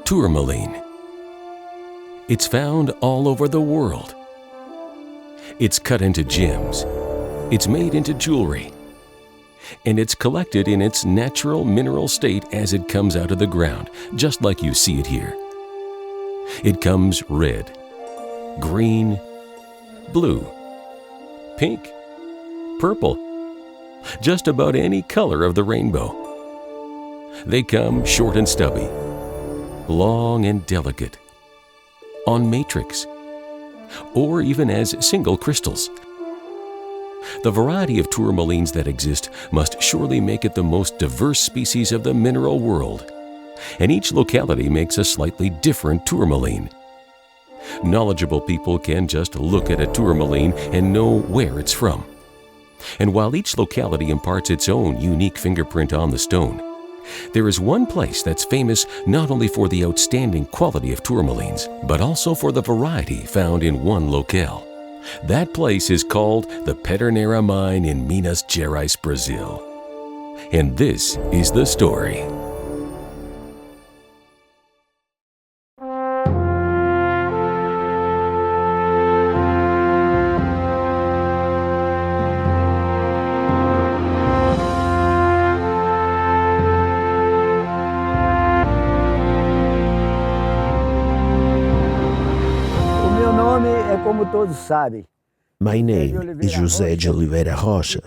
Tourmaline. It's found all over the world. It's cut into gems. It's made into jewelry. And it's collected in its natural mineral state as it comes out of the ground, just like you see it here. It comes red, green, blue, pink, purple, just about any color of the rainbow. They come short and stubby, long and delicate, on matrix, or even as single crystals. The variety of tourmalines that exist must surely make it the most diverse species of the mineral world, and each locality makes a slightly different tourmaline. Knowledgeable people can just look at a tourmaline and know where it's from. And while each locality imparts its own unique fingerprint on the stone, there is one place that's famous not only for the outstanding quality of tourmalines, but also for the variety found in one locale. That place is called the Pederneira mine in Minas Gerais, Brazil. And this is the story. Como todos sabem. My name is José de Oliveira Rocha.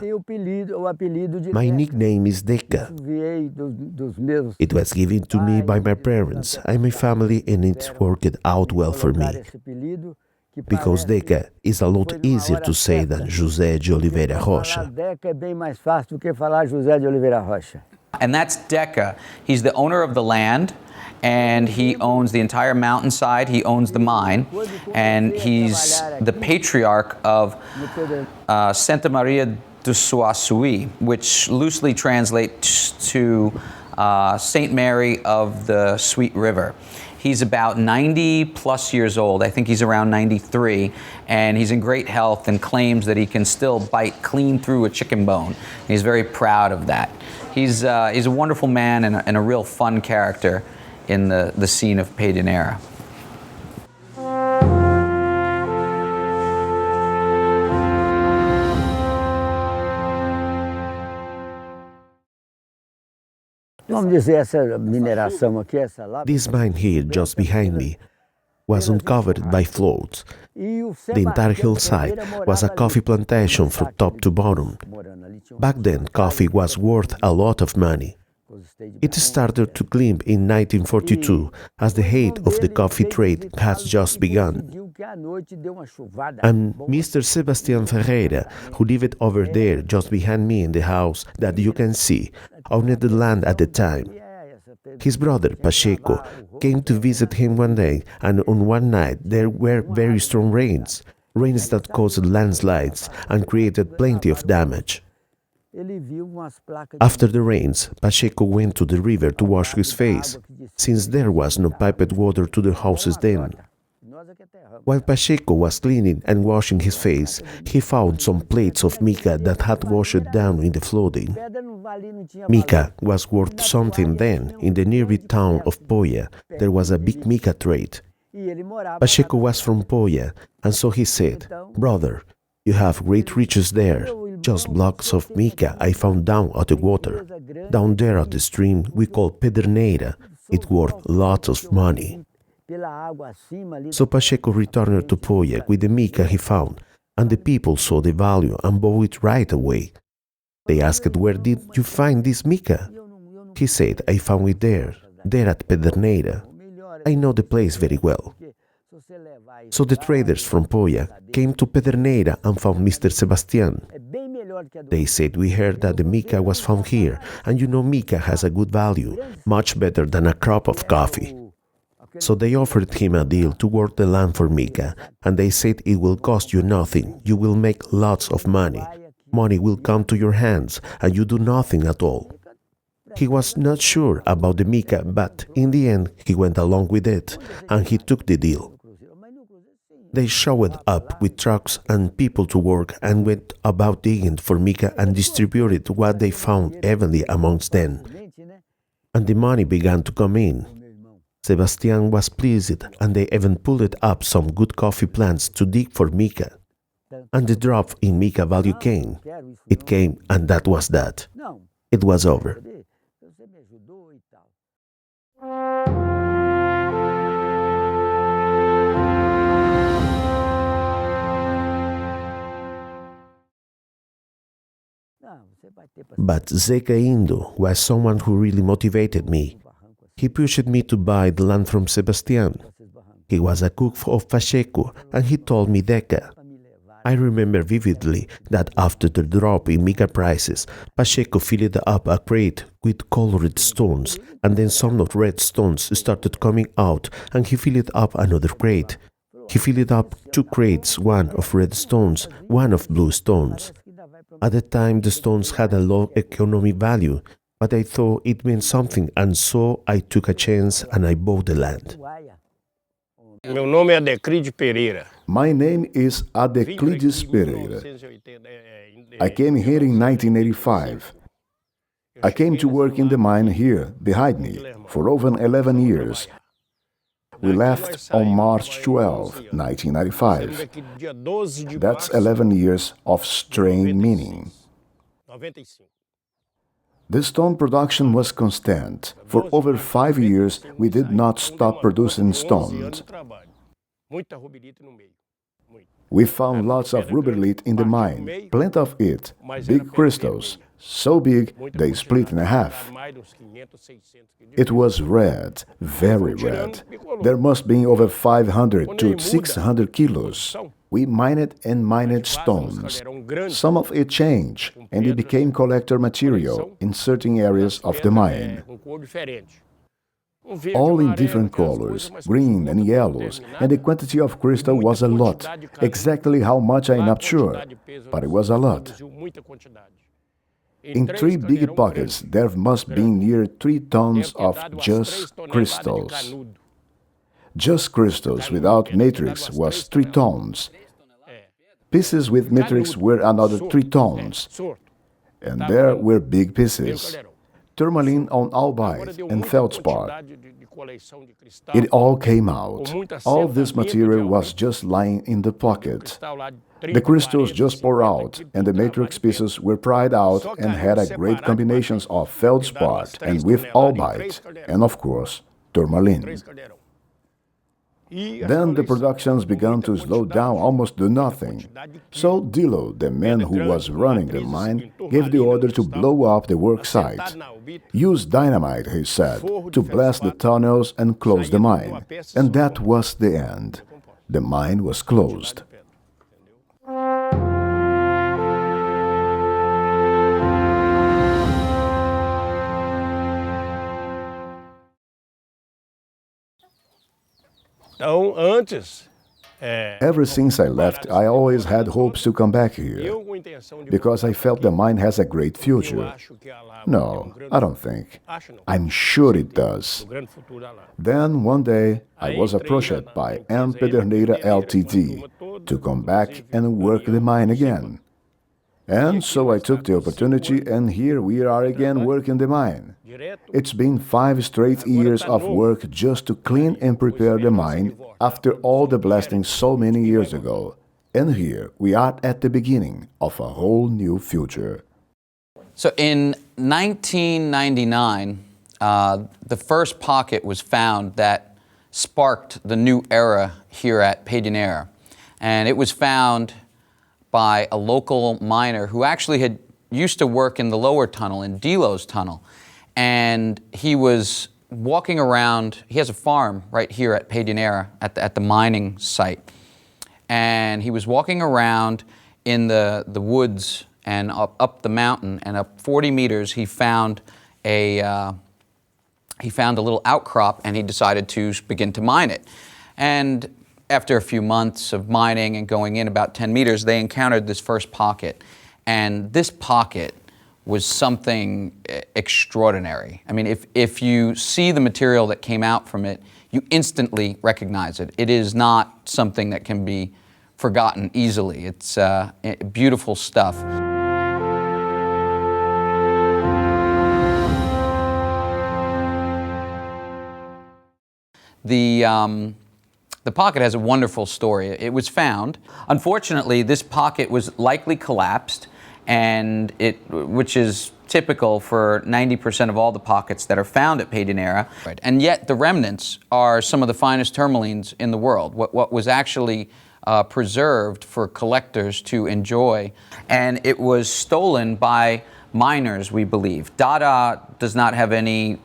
My nickname is Keke. It was given to me by my parents and my family, and it worked out well for me. Because Keke is a lot easier to say than José de Oliveira Rocha. And that's Keke. He's the owner of the land, and he owns the entire mountainside. He owns the mine, and he's the patriarch of Santa Maria do Suaçuí, which loosely translates to Saint Mary of the Sweet River. He's about 90 plus years old. I think he's around 93, and he's in great health and claims that he can still bite clean through a chicken bone. He's very proud of that. He's a wonderful man and a real fun character in the scene of Pederneira. This mine here, just behind me, was uncovered by floods. The entire hillside was a coffee plantation from top to bottom. Back then, coffee was worth a lot of money. It started to climb in 1942, as the height of the coffee trade has just begun. And Mr. Sebastian Ferreira, who lived over there just behind me in the house that you can see, owned the land at the time. His brother, Pacheco, came to visit him one day, and on one night there were very strong rains that caused landslides and created plenty of damage. After the rains, Pacheco went to the river to wash his face, since there was no piped water to the houses then. While Pacheco was cleaning and washing his face, he found some plates of mica that had washed down in the flooding. Mica was worth something then. In the nearby town of Poia, there was a big mica trade. Pacheco was from Poia, and so he said, "Brother, you have great riches there. Just blocks of mica I found down at the water. Down there at the stream we call Pederneira. It worth lots of money." So Pacheco returned to Poia with the mica he found, and the people saw the value and bought it right away. They asked, "Where did you find this mica?" He said, "I found it there at Pederneira. I know the place very well." So the traders from Poia came to Pederneira and found Mr. Sebastian. They said, "We heard that the mica was found here, and you know mica has a good value, much better than a crop of coffee." So they offered him a deal to work the land for mica, and they said, "It will cost you nothing, you will make lots of money. Money will come to your hands, and you do nothing at all." He was not sure about the mica, but in the end he went along with it, and he took the deal. They showed up with trucks and people to work and went about digging for mica and distributed what they found evenly amongst them. And the money began to come in. Sebastian was pleased, and they even pulled up some good coffee plants to dig for mica. And the drop in mica value came. It came, and that was that. It was over. But Zeca Indo was someone who really motivated me. He pushed me to buy the land from Sebastian. He was a cook of Pacheco, and he told me Deca. I remember vividly that after the drop in mica prices, Pacheco filled up a crate with colored stones, and then some of red stones started coming out, and he filled up another crate. He filled up 2 crates, one of red stones, one of blue stones. At the time, the stones had a low economic value, but I thought it meant something, and so I took a chance and I bought the land. My name is Adeclides Pereira. I came here in 1985. I came to work in the mine here, behind me, for over 11 years. We left on March 12, 1995. That's 11 years of strain meaning. The stone production was constant. For over 5 years, we did not stop producing stones. We found lots of rubellite in the mine, plenty of it, big crystals, so big they split in half. It was red, very red. There must be over 500 to 600 kilos. We mined and mined stones. Some of it changed, and it became collector material in certain areas of the mine. All in different colors, green and yellows, and the quantity of crystal was a lot. Exactly how much I'm not sure, but it was a lot. In 3 big pockets, there must be near 3 tons of just crystals. Just crystals without matrix was 3 tons. Pieces with matrix were another 3 tons. And there were big pieces. Tourmaline on albite and feldspar. It all came out. All this material was just lying in the pocket. The crystals just poured out, and the matrix pieces were pried out and had a great combinations of feldspar and with albite, and of course, tourmaline. Then the productions began to slow down almost to nothing. So Dilo, the man who was running the mine, gave the order to blow up the work site. Use dynamite, he said, to blast the tunnels and close the mine. And that was the end. The mine was closed. Ever since I left, I always had hopes to come back here, because I felt the mine has a great future. No, I don't think. I'm sure it does. Then one day, I was approached by Pederneira Ltd. to come back and work the mine again. And so I took the opportunity, and here we are again working the mine. It's been 5 straight years of work just to clean and prepare the mine after all the blasting so many years ago. And here we are at the beginning of a whole new future. So in 1999, the first pocket was found that sparked the new era here at Pederneira. And it was found by a local miner who actually used to work in the lower tunnel, in Dilo's tunnel. And he was walking around. He has a farm right here at Pederneira at the mining site. And he was walking around in the woods and up the mountain, and up 40 meters he found a little outcrop, and he decided to begin to mine it. And after a few months of mining and going in about 10 meters, they encountered this first pocket. And this pocket was something extraordinary. I mean, if you see the material that came out from it, you instantly recognize it. It is not something that can be forgotten easily. It's beautiful stuff. The pocket has a wonderful story. It was found. Unfortunately, this pocket was likely collapsed, and which is typical for 90% of all the pockets that are found at Pederneira. And yet the remnants are some of the finest tourmalines in the world. What was actually preserved for collectors to enjoy. And it was stolen by miners, we believe. Dada does not have any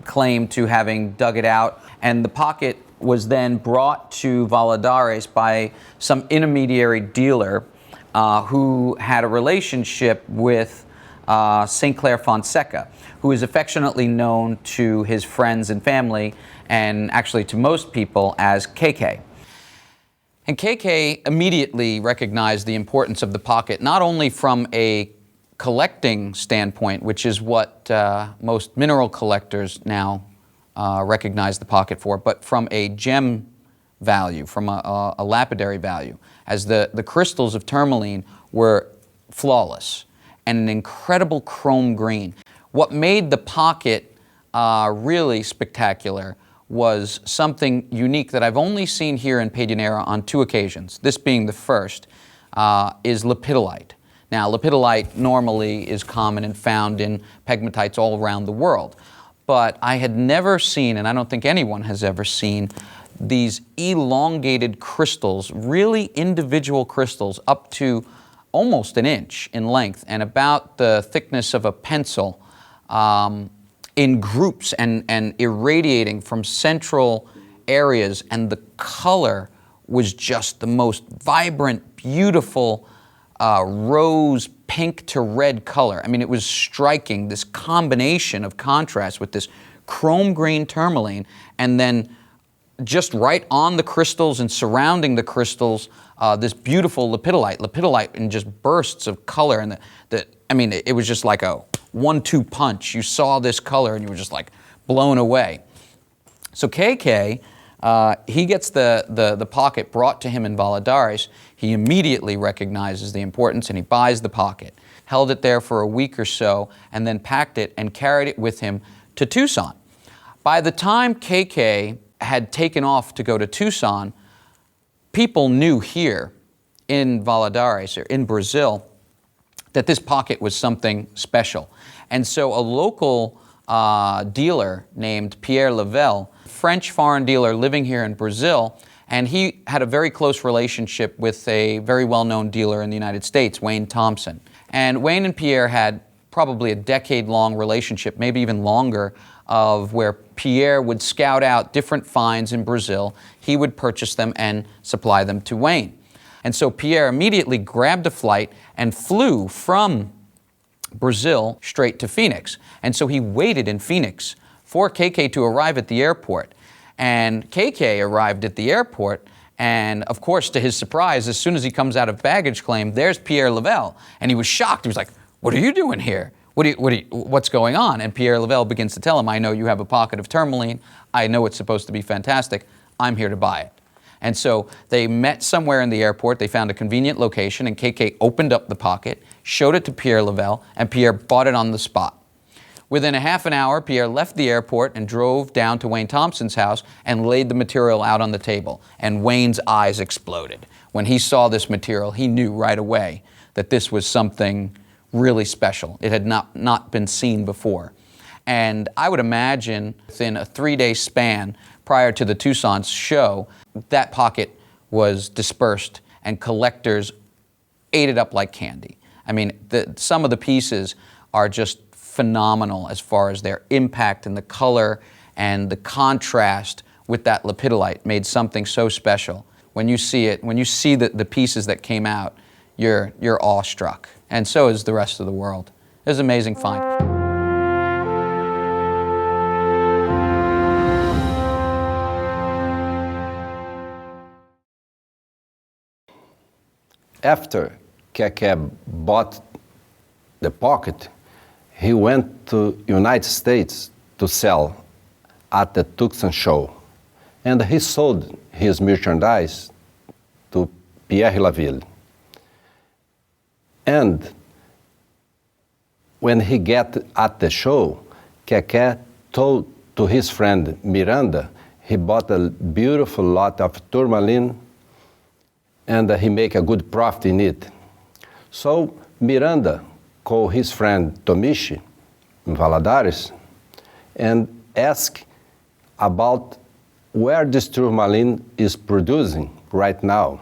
claim to having dug it out. And the pocket was then brought to Valadares by some intermediary dealer who had a relationship with St. Clair Fonseca, who is affectionately known to his friends and family, and actually to most people, as Keke. And Keke immediately recognized the importance of the pocket, not only from a collecting standpoint, which is what most mineral collectors now recognize the pocket for, but from a gem value, from a lapidary value, as the crystals of tourmaline were flawless and an incredible chrome green. What made the pocket really spectacular was something unique that I've only seen here in Pederneira on 2 occasions, this being the first, is lepidolite. Now, lepidolite normally is common and found in pegmatites all around the world, but I had never seen, and I don't think anyone has ever seen, these elongated crystals, really individual crystals up to almost an inch in length and about the thickness of a pencil, in groups and irradiating from central areas, and the color was just the most vibrant, beautiful rose pink to red color. I mean, it was striking, this combination of contrast with this chrome green tourmaline, and then just right on the crystals and surrounding the crystals, this beautiful lepidolite. Lepidolite in just bursts of color, and I mean, it was just like a 1-2 punch. You saw this color and you were just like blown away. So Keke, he gets the pocket brought to him in Valadares. He immediately recognizes the importance and he buys the pocket, held it there for a week or so, and then packed it and carried it with him to Tucson. By the time Keke had taken off to go to Tucson, people knew here in Valadares, or in Brazil, that this pocket was something special. And so a local dealer named Pierre Lavelle, French foreign dealer living here in Brazil, and he had a very close relationship with a very well-known dealer in the United States, Wayne Thompson. And Wayne and Pierre had probably a decade-long relationship, maybe even longer, of where Pierre would scout out different finds in Brazil. He would purchase them and supply them to Wayne. And so Pierre immediately grabbed a flight and flew from Brazil straight to Phoenix. And so he waited in Phoenix for Keke to arrive at the airport. And Keke arrived at the airport, and of course, to his surprise, as soon as he comes out of baggage claim, there's Pierre Lavelle. And he was shocked. He was like, "What are you doing here? What's going on?" And Pierre Lavelle begins to tell him, "I know you have a pocket of tourmaline. I know it's supposed to be fantastic. I'm here to buy it." And so they met somewhere in the airport. They found a convenient location, and Keke opened up the pocket, showed it to Pierre Lavelle, and Pierre bought it on the spot. Within a half an hour, Pierre left the airport and drove down to Wayne Thompson's house and laid the material out on the table. And Wayne's eyes exploded. When he saw this material, he knew right away that this was something really special. It had not been seen before. And I would imagine within a 3-day span prior to the Tucson show, that pocket was dispersed and collectors ate it up like candy. I mean, some of the pieces are just phenomenal as far as their impact and the color and the contrast with that lepidolite made something so special. When you see it, when you see the pieces that came out, you're awestruck. And so is the rest of the world. It was an amazing find. After Keke bought the pocket, he went to United States to sell at the Tucson show. And he sold his merchandise to Pierre Lavelle. And when he got at the show, Keke told to his friend Miranda he bought a beautiful lot of tourmaline, and he make a good profit in it. So Miranda called his friend Tomichi in Valadares and asked about where this tourmaline is producing right now.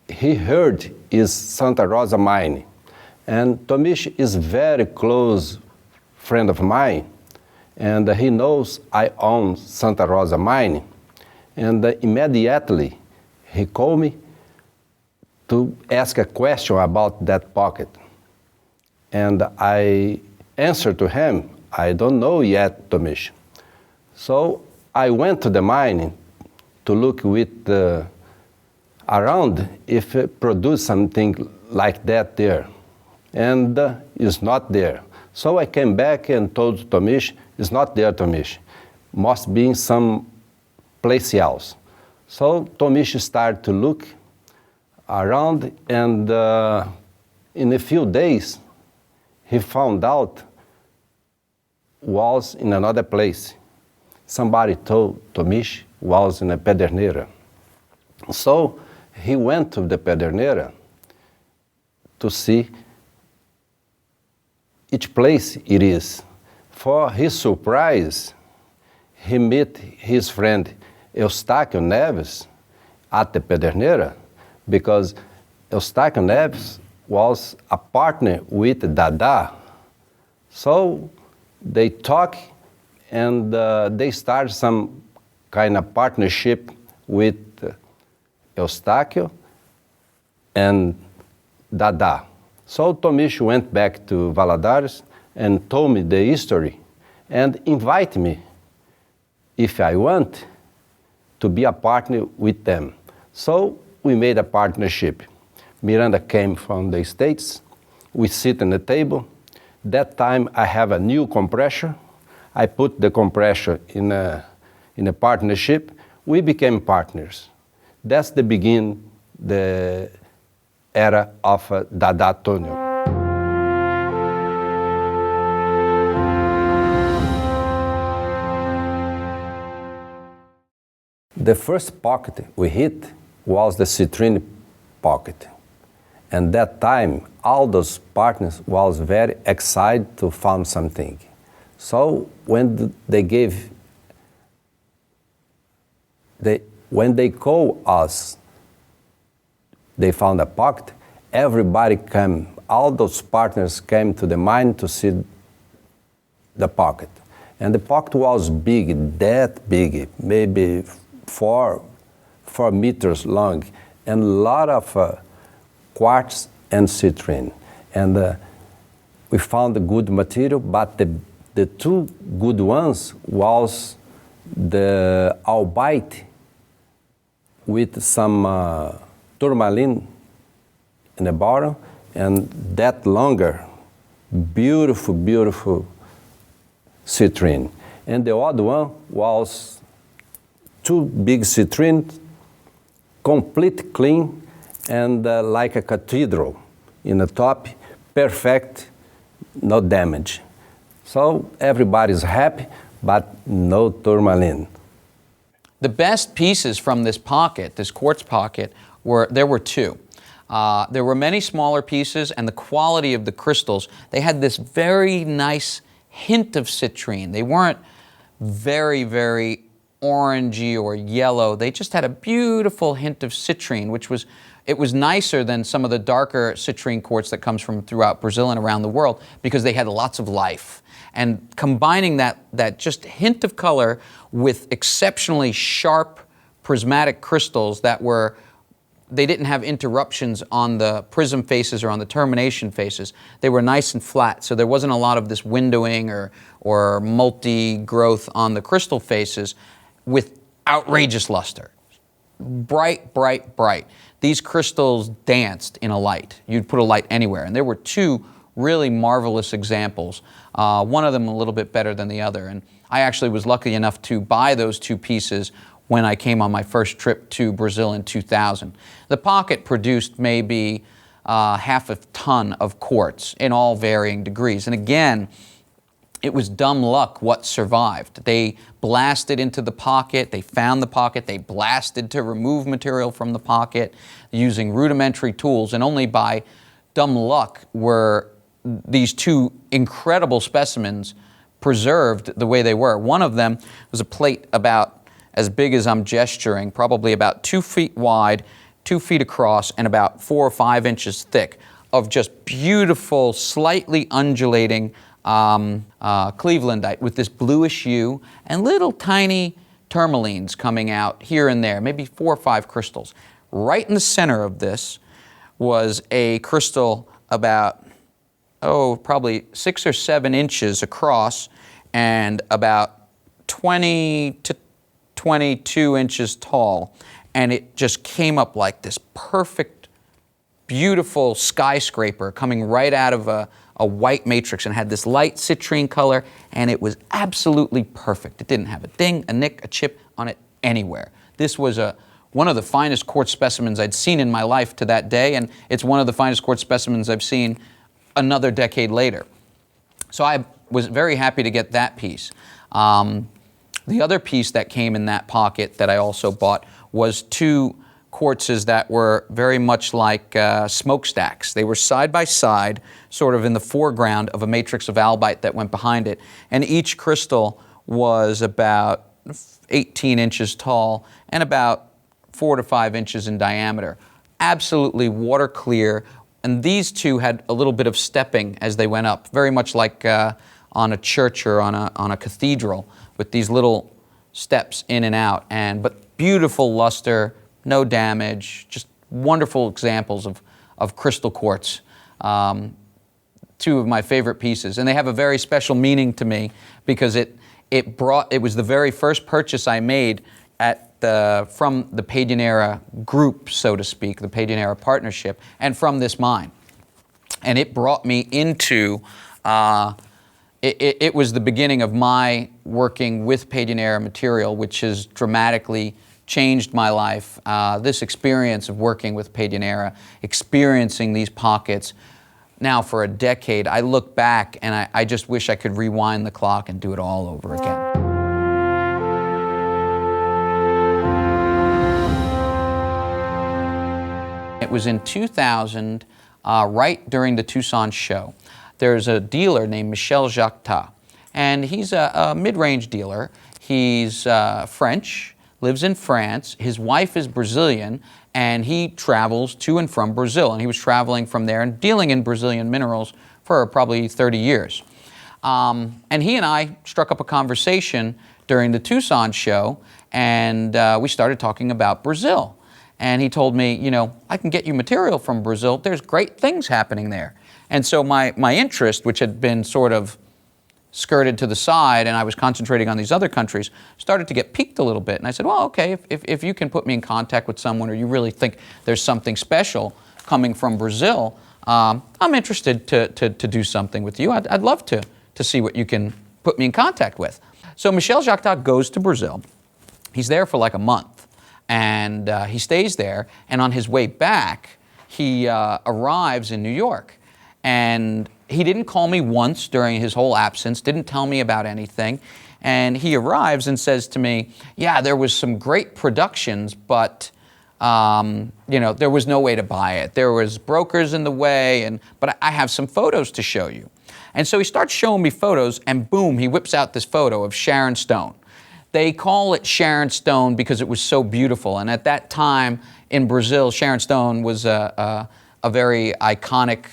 He heard is Santa Rosa mine, and Tomichi is very close friend of mine, and he knows I own Santa Rosa mine, and immediately he called me to ask a question about that pocket. And I answered to him, I don't know yet, Tomichi. So I went to the mine to look with around if it produced something like that there. And it's not there. So I came back and told Tomichi, it's not there, Tomichi. Must be in some place else. So Tomichi started to look around, and in a few days, he found out was in another place. Somebody told Tomichi was in a Pederneira. So he went to the Pederneira to see each place it is. For his surprise, he met his friend Eustáquio Neves at the Pederneira, because Eustáquio Neves was a partner with Dada. So they talk, and they start some kind of partnership with Eustáquio and Dada. So Tomichi went back to Valadares and told me the history and invited me, if I want, to be a partner with them. So we made a partnership. Miranda came from the States. We sit on the table. That time I have a new compressor. I put the compressor in a partnership. We became partners. That's the begin, the era of Dada Tonio. The first pocket we hit was the citrine pocket. And that time, all those partners was very excited to find something. So when when they call us, they found a pocket, everybody came, all those partners came to the mine to see the pocket. And the pocket was big, that big, maybe 4 meters long, and a lot of quartz and citrine. And we found a good material, but the two good ones was the albite with some tourmaline in the bottom, and that longer, beautiful, beautiful citrine. And the other one was 2 big citrines, complete clean, and like a cathedral in the top, perfect, no damage. So everybody's happy, but no tourmaline. The best pieces from this pocket, this quartz pocket, there were 2. There were many smaller pieces, and the quality of the crystals, they had this very nice hint of citrine. They weren't very, very orangey or yellow. They just had a beautiful hint of citrine, which was, it was nicer than some of the darker citrine quartz that comes from throughout Brazil and around the world, because they had lots of life. And combining that just hint of color with exceptionally sharp prismatic crystals that were, they didn't have interruptions on the prism faces or on the termination faces. They were nice and flat, so there wasn't a lot of this windowing or multi-growth on the crystal faces with outrageous luster. Bright, bright, bright. These crystals danced in a light. You'd put a light anywhere, and there were 2 really marvelous examples. One of them a little bit better than the other, and I actually was lucky enough to buy those 2 pieces when I came on my first trip to Brazil in 2000. The pocket produced maybe half a ton of quartz in all varying degrees. And again, it was dumb luck what survived. They blasted into the pocket, they found the pocket, they blasted to remove material from the pocket using rudimentary tools, and only by dumb luck were these two incredible specimens preserved the way they were. One of them was a plate about as big as I'm gesturing, probably about 2 feet wide, 2 feet across, and about 4 or 5 inches thick, of just beautiful, slightly undulating Clevelandite with this bluish hue and little tiny tourmalines coming out here and there, maybe 4 or 5 crystals. Right in the center of this was a crystal about, probably 6 or 7 inches across and about 20 to 22 inches tall. And it just came up like this perfect, beautiful skyscraper coming right out of a white matrix, and had this light citrine color, and it was absolutely perfect. It didn't have a ding, a nick, a chip on it anywhere. This was one of the finest quartz specimens I'd seen in my life to that day, and it's one of the finest quartz specimens I've seen another decade later. So I was very happy to get that piece. The other piece that came in that pocket that I also bought was 2 quartzes that were very much like smokestacks. They were side by side, sort of in the foreground of a matrix of albite that went behind it. And each crystal was about 18 inches tall and about 4 to 5 inches in diameter. Absolutely water clear. And these 2 had a little bit of stepping as they went up, very much like on a church or on a cathedral, with these little steps in and out. But beautiful luster, no damage, just wonderful examples of crystal quartz. 2 of my favorite pieces, and they have a very special meaning to me because it was the very first purchase I made from the Pederneira group, so to speak, the Pederneira partnership, and from this mine. And it brought me into, it was the beginning of my working with Pederneira material, which has dramatically changed my life. This experience of working with Pederneira, experiencing these pockets now for a decade, I look back and I just wish I could rewind the clock and do it all over again. It was in 2000, right during the Tucson show. There's a dealer named Michel Jacta, and he's a mid-range dealer. He's French, lives in France. His wife is Brazilian, and he travels to and from Brazil. And he was traveling from there and dealing in Brazilian minerals for probably 30 years. And he and I struck up a conversation during the Tucson show, and we started talking about Brazil. And he told me, I can get you material from Brazil. There's great things happening there. And so my interest, which had been sort of skirted to the side, and I was concentrating on these other countries, started to get piqued a little bit. And I said, well, okay, if you can put me in contact with someone, or you really think there's something special coming from Brazil, I'm interested to do something with you. I'd love to see what you can put me in contact with. So Michel Jacta goes to Brazil. He's there for like a month, and he stays there. And on his way back, he arrives in New York. And he didn't call me once during his whole absence, didn't tell me about anything. And he arrives and says to me, yeah, there was some great productions, but there was no way to buy it. There was brokers in the way, but I have some photos to show you. And so he starts showing me photos, and boom, he whips out this photo of Sharon Stone. They call it Sharon Stone because it was so beautiful. And at that time in Brazil, Sharon Stone was a very iconic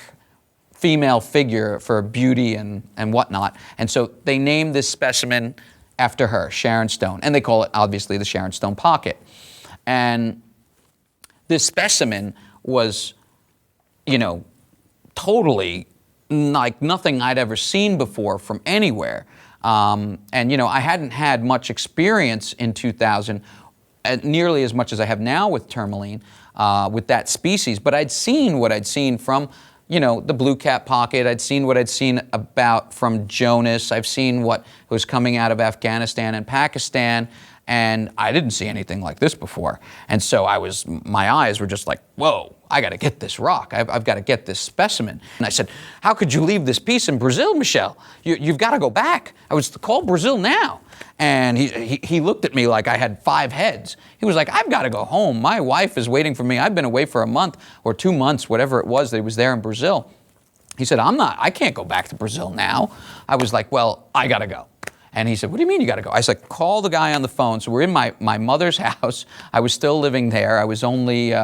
female figure for beauty and whatnot. And so they named this specimen after her, Sharon Stone. And they call it, obviously, the Sharon Stone pocket. And this specimen was, totally like nothing I'd ever seen before from anywhere. I hadn't had much experience in 2000, nearly as much as I have now with Tourmaline, with that species. But I'd seen what I'd seen from the BlueCap pocket. I'd seen what I'd seen from Jonas. I've seen what was coming out of Afghanistan and Pakistan. And I didn't see anything like this before. And so my eyes were just like, whoa, I got to get this rock. I've got to get this specimen. And I said, how could you leave this piece in Brazil, Michel? You've got to go back. I was call Brazil now. And he looked at me like I had 5 heads. He was like, I've got to go home. My wife is waiting for me. I've been away for a month or 2 months, whatever it was that he was there in Brazil. He said, I can't go back to Brazil now. I was like, well, I got to go. And he said, what do you mean you got to go? I said, call the guy on the phone. So we're in my mother's house. I was still living there. I was only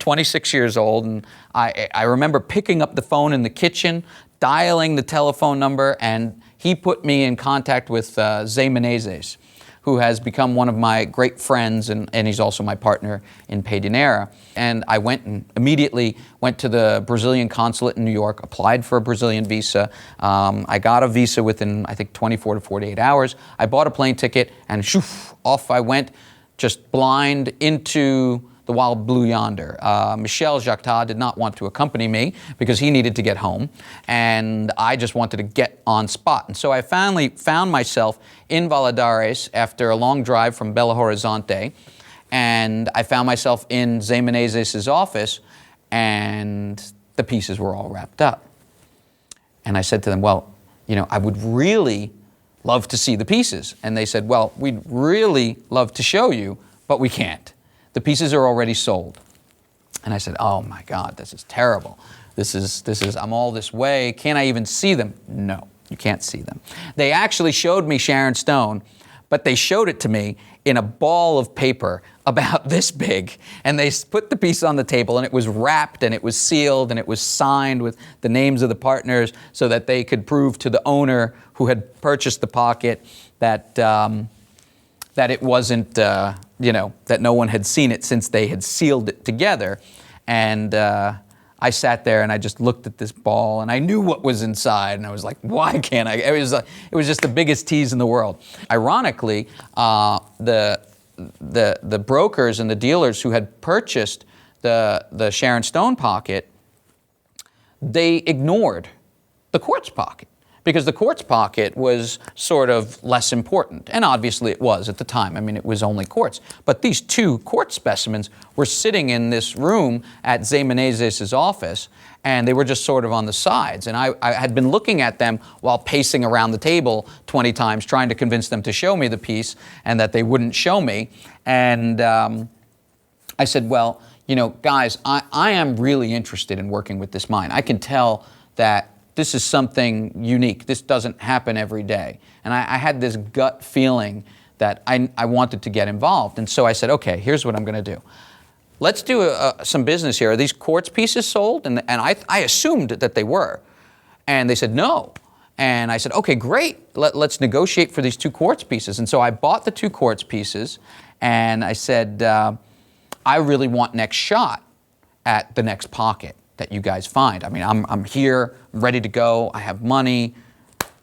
26 years old. And I remember picking up the phone in the kitchen, dialing the telephone number, and he put me in contact with Zé Menezes, who has become one of my great friends, and he's also my partner in Pederneira. And I immediately went to the Brazilian consulate in New York, applied for a Brazilian visa. I got a visa within, I think, 24 to 48 hours. I bought a plane ticket, and shoof, off I went, just blind into the wild blue yonder. Michel Jacquetat did not want to accompany me because he needed to get home, and I just wanted to get on spot. And so I finally found myself in Valadares after a long drive from Belo Horizonte, and I found myself in Zé Menezes' office, and the pieces were all wrapped up. And I said to them, well, I would really love to see the pieces. And they said, well, we'd really love to show you, but we can't. The pieces are already sold. And I said, oh my God, this is terrible. This is, I'm all this way. Can't I even see them? No, you can't see them. They actually showed me Sharon Stone, but they showed it to me in a ball of paper about this big. And they put the piece on the table, and it was wrapped, and it was sealed, and it was signed with the names of the partners so that they could prove to the owner who had purchased the pocket that it wasn't, that no one had seen it since they had sealed it together. And I sat there and I just looked at this ball, and I knew what was inside, and I was like, why can't I? It was just the biggest tease in the world. Ironically, the brokers and the dealers who had purchased the Sharon Stone pocket, they ignored the quartz pocket, because the quartz pocket was sort of less important. And obviously it was at the time. I mean, it was only quartz. But these 2 quartz specimens were sitting in this room at Zé Menezes' office, and they were just sort of on the sides. And I had been looking at them while pacing around the table 20 times, trying to convince them to show me the piece, and that they wouldn't show me. And I said, well, guys, I am really interested in working with this mine. I can tell that this is something unique. This doesn't happen every day. And I had this gut feeling that I wanted to get involved. And so I said, okay, here's what I'm going to do. Let's do some business here. Are these quartz pieces sold? And I assumed that they were. And they said, no. And I said, okay, great. Let's negotiate for these 2 quartz pieces. And so I bought the 2 quartz pieces, and I said, I really want next shot at the next pocket that you guys find. I mean, I'm here, I'm ready to go, I have money,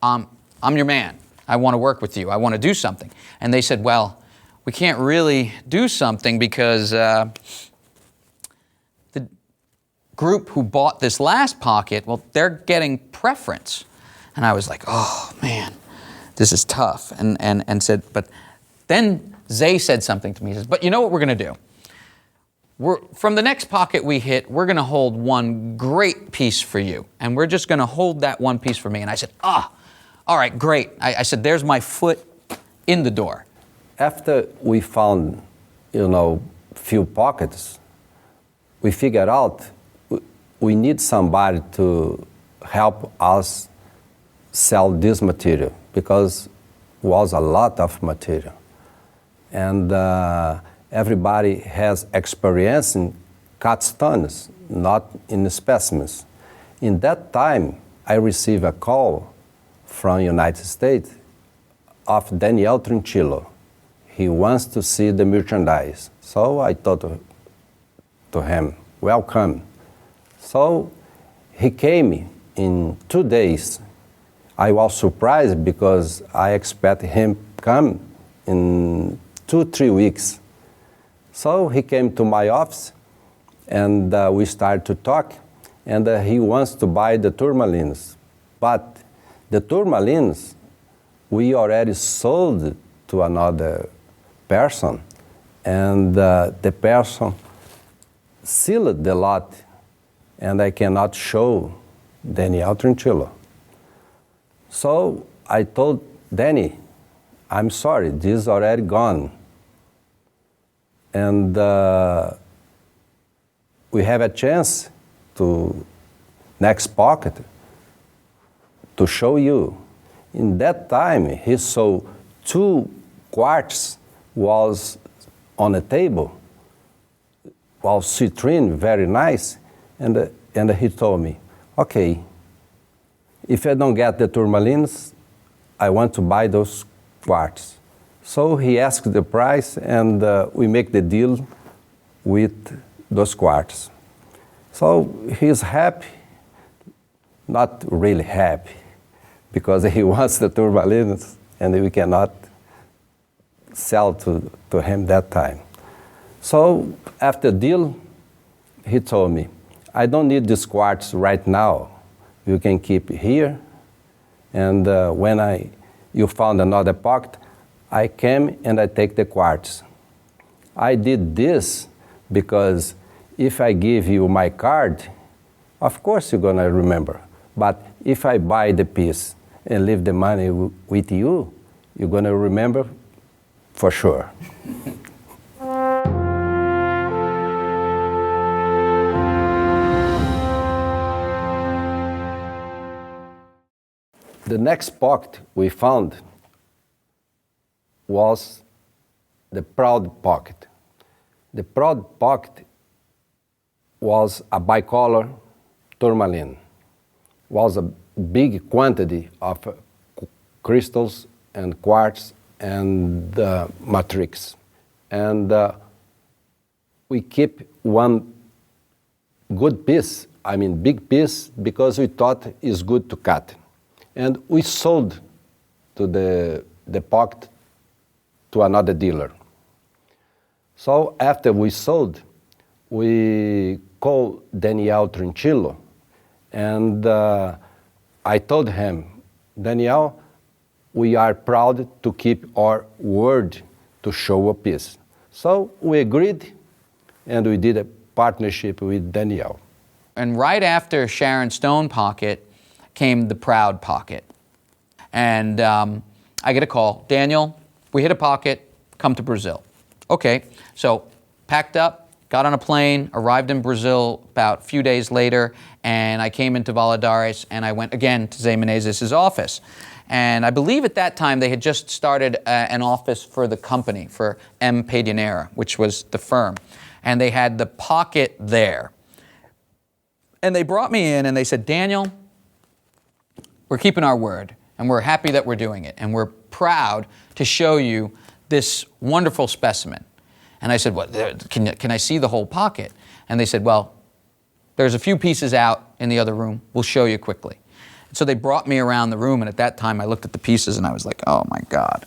I'm your man. I want to work with you, I want to do something. And they said, well, we can't really do something because the group who bought this last pocket, well, they're getting preference. And I was like, oh man, this is tough. And said, but then Zay said something to me. He says, but you know what we're going to do? From the next pocket we hit, we're going to hold one great piece for you. And we're just going to hold that one piece for me. And I said, all right, great. I said, there's my foot in the door. After we found, few pockets, we figured out we need somebody to help us sell this material, because it was a lot of material. And everybody has experience in cut stones, not in specimens. In that time, I received a call from United States of Daniel Trinchillo. He wants to see the merchandise. So I thought to him, welcome. So he came in 2 days. I was surprised because I expected him come in 2-3 weeks. So he came to my office, and we started to talk, and he wants to buy the Tourmalines. But the Tourmalines, we already sold to another person, and the person sealed the lot, and I cannot show Daniel Trinchillo. So I told Danny, I'm sorry, this is already gone. And we have a chance to next pocket to show you. In that time, he saw 2 quartz was on a table, was citrine, very nice, and he told me, okay, if I don't get the tourmalines, I want to buy those quartz. So he asked the price, and we make the deal with those quartz. So he's happy, not really happy, because he wants the tourmalines, and we cannot sell to him that time. So after deal, he told me, I don't need this quartz right now. You can keep it here, and when you found another pocket, I came and I take the quartz. I did this because if I give you my card, of course you're gonna remember. But if I buy the piece and leave the money with you, you're gonna remember for sure. The next pocket we found was the proud pocket. The proud pocket was a bicolor tourmaline. Was a big quantity of crystals and quartz and matrix. And we keep one good piece, I mean big piece, because we thought it's good to cut. And we sold to the pocket to another dealer. So after we sold, we called Daniel Trinchillo, and I told him, Daniel, we are proud to keep our word to show a piece. So we agreed, and we did a partnership with Daniel. And right after Sharon Stone pocket came the Proud pocket. And I get a call, Daniel, we hit a pocket, come to Brazil. Okay, so packed up, got on a plane, arrived in Brazil about a few days later, and I came into Valadares, and I went again to Zé Menezes' office. And I believe at that time they had just started an office for the company, for Pederneira, which was the firm. And they had the pocket there. And they brought me in and they said, Daniel, we're keeping our word, and we're happy that we're doing it, and we're proud to show you this wonderful specimen. And I said, well, can I see the whole pocket? And they said, well, there's a few pieces out in the other room. We'll show you quickly. So they brought me around the room, and at that time I looked at the pieces and I was like, oh my God.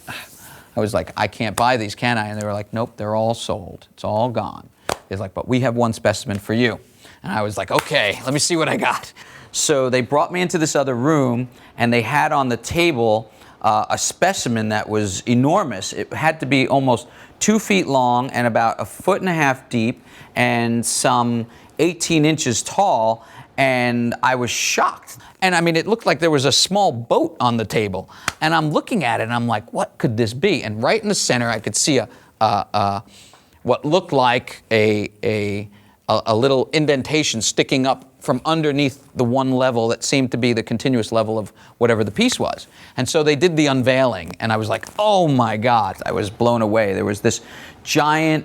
I was like, I can't buy these, can I? And they were like, nope, they're all sold. It's all gone. They're like, but we have one specimen for you. And I was like, okay, let me see what I got. So they brought me into this other room, and they had on the table a specimen that was enormous. It had to be almost 2 feet long and about 1.5 feet deep and some 18 inches tall, and I was shocked. And I mean, it looked like there was a small boat on the table. And I'm looking at it, and I'm like, what could this be? And right in the center, I could see what looked like a little indentation sticking up from underneath the one level that seemed to be the continuous level of whatever the piece was. And so they did the unveiling, and I was like, oh my God, I was blown away. There was this giant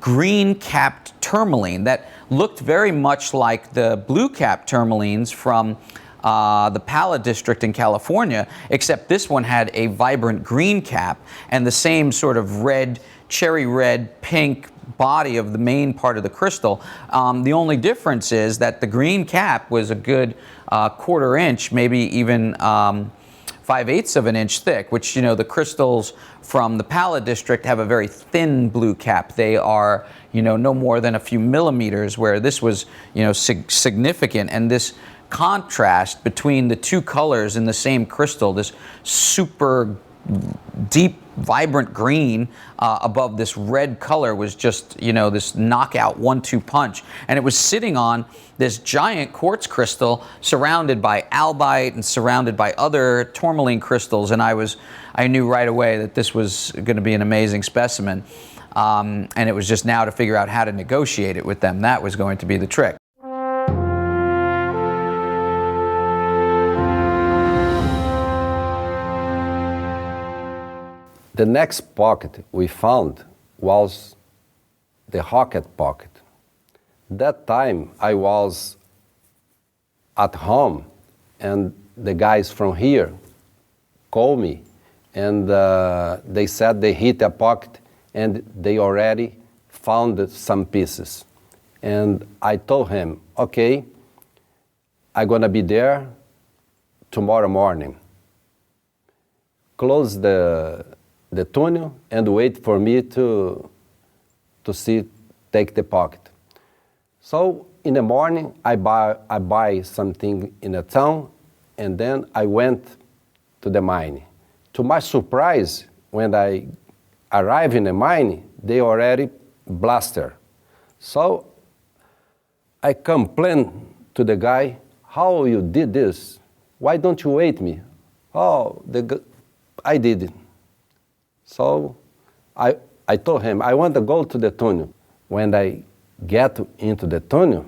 green-capped tourmaline that looked very much like the BlueCap tourmalines from the Pala district in California, except this one had a vibrant green cap and the same sort of red, cherry red, pink body of the main part of the crystal. The only difference is that the green cap was a good 1/4 inch, maybe even 5/8 of an inch thick, which, you know, the crystals from the Pala district have a very thin blue cap. They are, you know, no more than a few millimeters, where this was, you know, significant. And this contrast between the two colors in the same crystal, this super deep, vibrant green above this red color was just, you know, this knockout 1-2 punch. And it was sitting on this giant quartz crystal surrounded by albite and surrounded by other tourmaline crystals. And I knew right away that this was going to be an amazing specimen. And it was just now to figure out how to negotiate it with them. That was going to be the trick. The next pocket we found was the rocket pocket. That time I was at home and the guys from here called me and they said they hit a pocket and they already found some pieces. And I told him, okay, I'm gonna be there tomorrow morning. Close the tunnel and wait for me to take the pocket. So in the morning, I buy something in a town, and then I went to the mine. To my surprise, when I arrived in the mine, they already blasted. So I complained to the guy, how you did this? Why don't you wait me? Oh, I did it. So I told him, I want to go to the tunnel. When I get into the tunnel,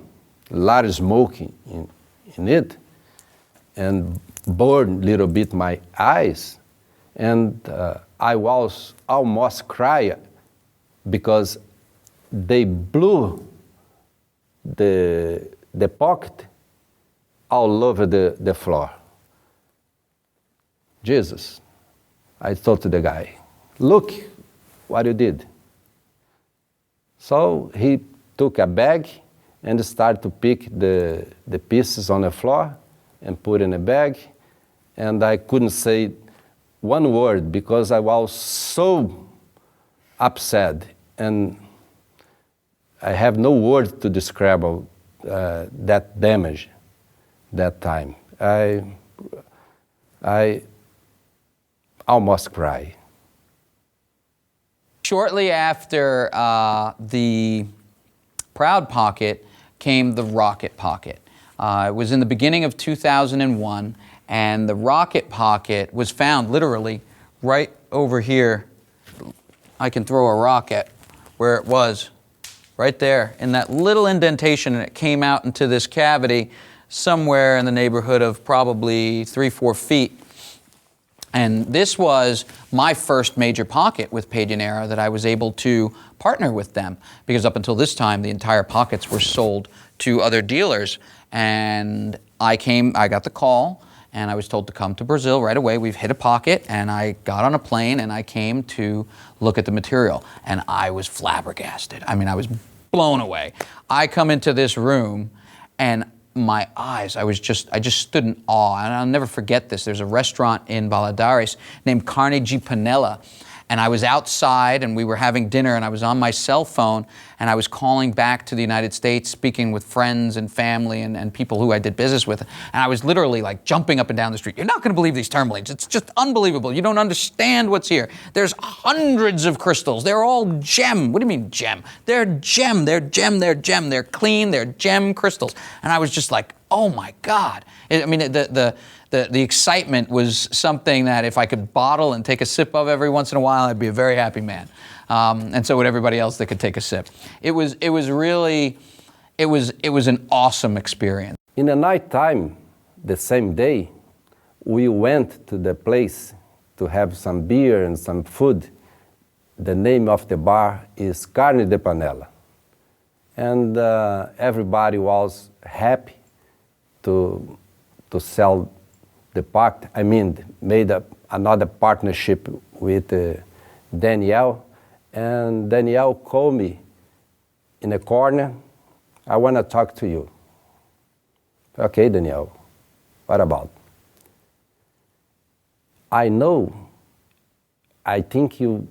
large smoke in it, and burned a little bit my eyes, and I was almost crying because they blew the pocket all over the floor. Jesus, I told to the guy, look what you did. So he took a bag and started to pick the pieces on the floor and put in a bag. And I couldn't say one word because I was so upset. And I have no words to describe that damage that time. I almost cried. Shortly after the Proud Pocket came the Rocket Pocket. It was in the beginning of 2001, and the Rocket Pocket was found literally right over here. I can throw a rocket where it was, right there, in that little indentation, and it came out into this cavity somewhere in the neighborhood of probably 3-4 feet. And this was my first major pocket with Pederneira that I was able to partner with them, because up until this time, the entire pockets were sold to other dealers. And I got the call, and I was told to come to Brazil right away. We've hit a pocket, and I got on a plane, and I came to look at the material. And I was flabbergasted. I mean, I was blown away. I come into this room, and my eyes, I just stood in awe, and I'll never forget this. There's a restaurant in Valadares named Carne de Panela, and I was outside and we were having dinner, and I was on my cell phone, and I was calling back to the United States, speaking with friends and family and people who I did business with, and I was literally like jumping up and down the street. You're not going to believe these tourmalines. It's just unbelievable. You don't understand what's here. There's hundreds of crystals. They're all gem. What do you mean gem? They're gem. They're gem. They're gem. They're clean. They're gem crystals. And I was just like, oh my God. I mean, the excitement was something that if I could bottle and take a sip of every once in a while, I'd be a very happy man. And so would everybody else that could take a sip. It was an awesome experience. In the night time, the same day, we went to the place to have some beer and some food. The name of the bar is Carne de Panela. And everybody was happy to sell the pact. I mean, made another partnership with Danielle. And Danielle called me in a corner. I want to talk to you. Okay, Danielle, what about? I think you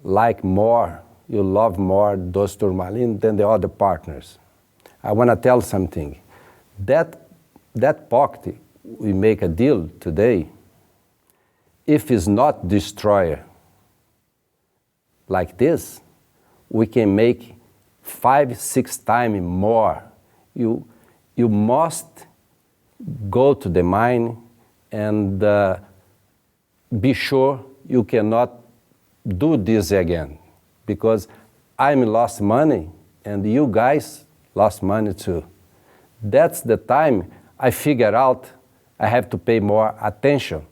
love more those Tourmaline than the other partners. I want to tell something. That pocket we make a deal today if it's not destroyer like this, we can make 5-6 times more. You must go to the mine and be sure you cannot do this again, because I lost money and you guys lost money too. That's the time I figure out I have to pay more attention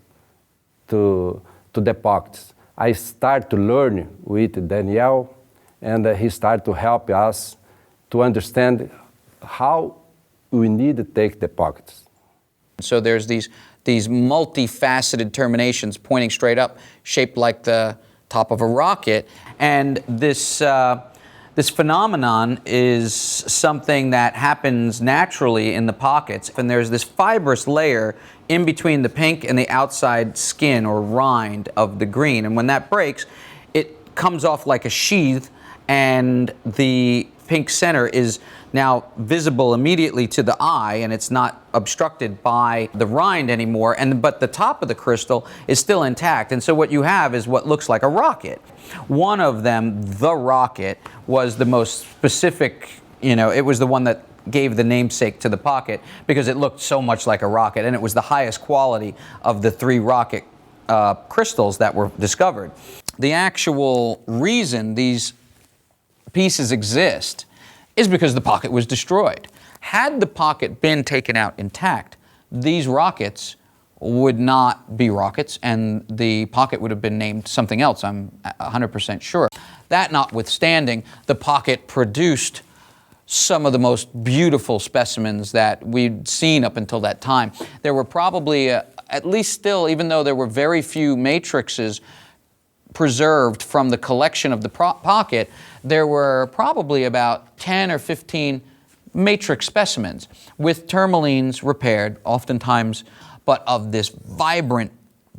to the pockets. I start to learn with Daniel, and he started to help us to understand how we need to take the pockets. So there's these multifaceted terminations pointing straight up, shaped like the top of a rocket, and this phenomenon is something that happens naturally in the pockets, and there's this fibrous layer in between the pink and the outside skin or rind of the green, and when that breaks, it comes off like a sheath, and the pink center is now visible immediately to the eye, and it's not obstructed by the rind anymore, but the top of the crystal is still intact, and so what you have is what looks like a rocket. One of them, the rocket, was the most specific, it was the one that gave the namesake to the pocket because it looked so much like a rocket, and it was the highest quality of the 3 rocket crystals that were discovered. The actual reason these pieces exist is because the pocket was destroyed. Had the pocket been taken out intact, these rockets would not be rockets, and the pocket would have been named something else, I'm 100% sure. That notwithstanding, the pocket produced some of the most beautiful specimens that we'd seen up until that time. There were probably, at least still, even though there were very few matrices preserved from the collection of the pocket, there were probably about 10 or 15 matrix specimens with tourmalines repaired, oftentimes, but of this vibrant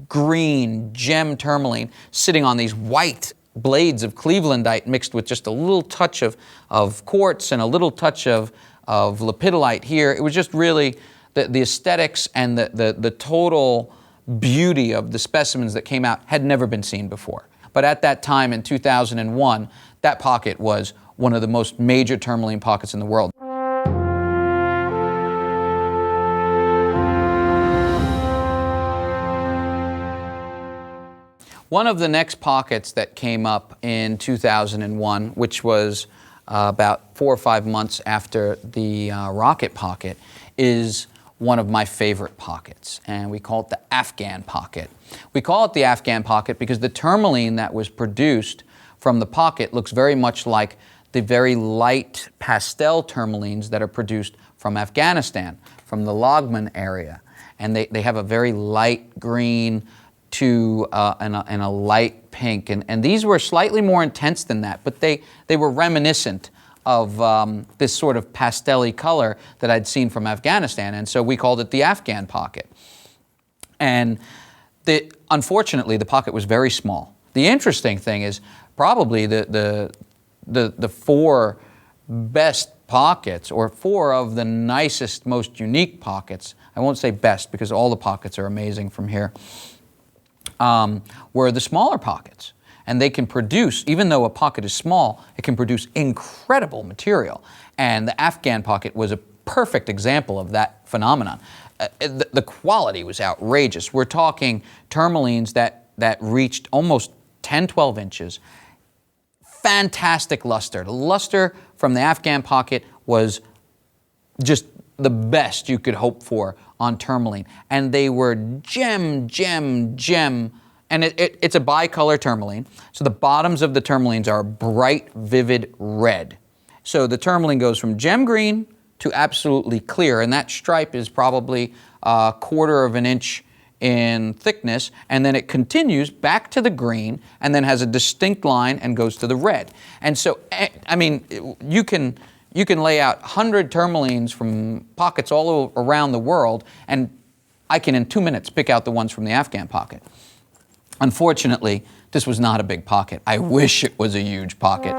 green gem tourmaline sitting on these white blades of clevelandite mixed with just a little touch of quartz and a little touch of lepidolite here. It was just really the aesthetics and the total beauty of the specimens that came out had never been seen before. But at that time in 2001, that pocket was one of the most major tourmaline pockets in the world. One of the next pockets that came up in 2001, which was about 4 or 5 months after the rocket pocket, is one of my favorite pockets, and we call it the Afghan pocket. We call it the Afghan pocket because the tourmaline that was produced from the pocket looks very much like the very light pastel tourmalines that are produced from Afghanistan, from the Logman area. And they have a very light green to and a light pink. And these were slightly more intense than that, but they were reminiscent of this sort of pastel-y color that I'd seen from Afghanistan, and so we called it the Afghan pocket. And unfortunately, the pocket was very small. The interesting thing is probably the 4 best pockets, or 4 of the nicest, most unique pockets, I won't say best because all the pockets are amazing from here, were the smaller pockets. And they can produce, even though a pocket is small, it can produce incredible material. And the Afghan pocket was a perfect example of that phenomenon. The quality was outrageous. We're talking tourmalines that reached almost 10, 12 inches. Fantastic luster. The luster from the Afghan pocket was just the best you could hope for on tourmaline. And they were gem, and it's a bicolor tourmaline. So the bottoms of the tourmalines are bright, vivid red. So the tourmaline goes from gem green to absolutely clear, and that stripe is probably 1/4 of an inch in thickness, and then it continues back to the green, and then has a distinct line and goes to the red. And so, I mean, you can lay out 100 tourmalines from pockets all around the world, and I can in 2 minutes pick out the ones from the Afghan pocket. Unfortunately, this was not a big pocket. I wish it was a huge pocket.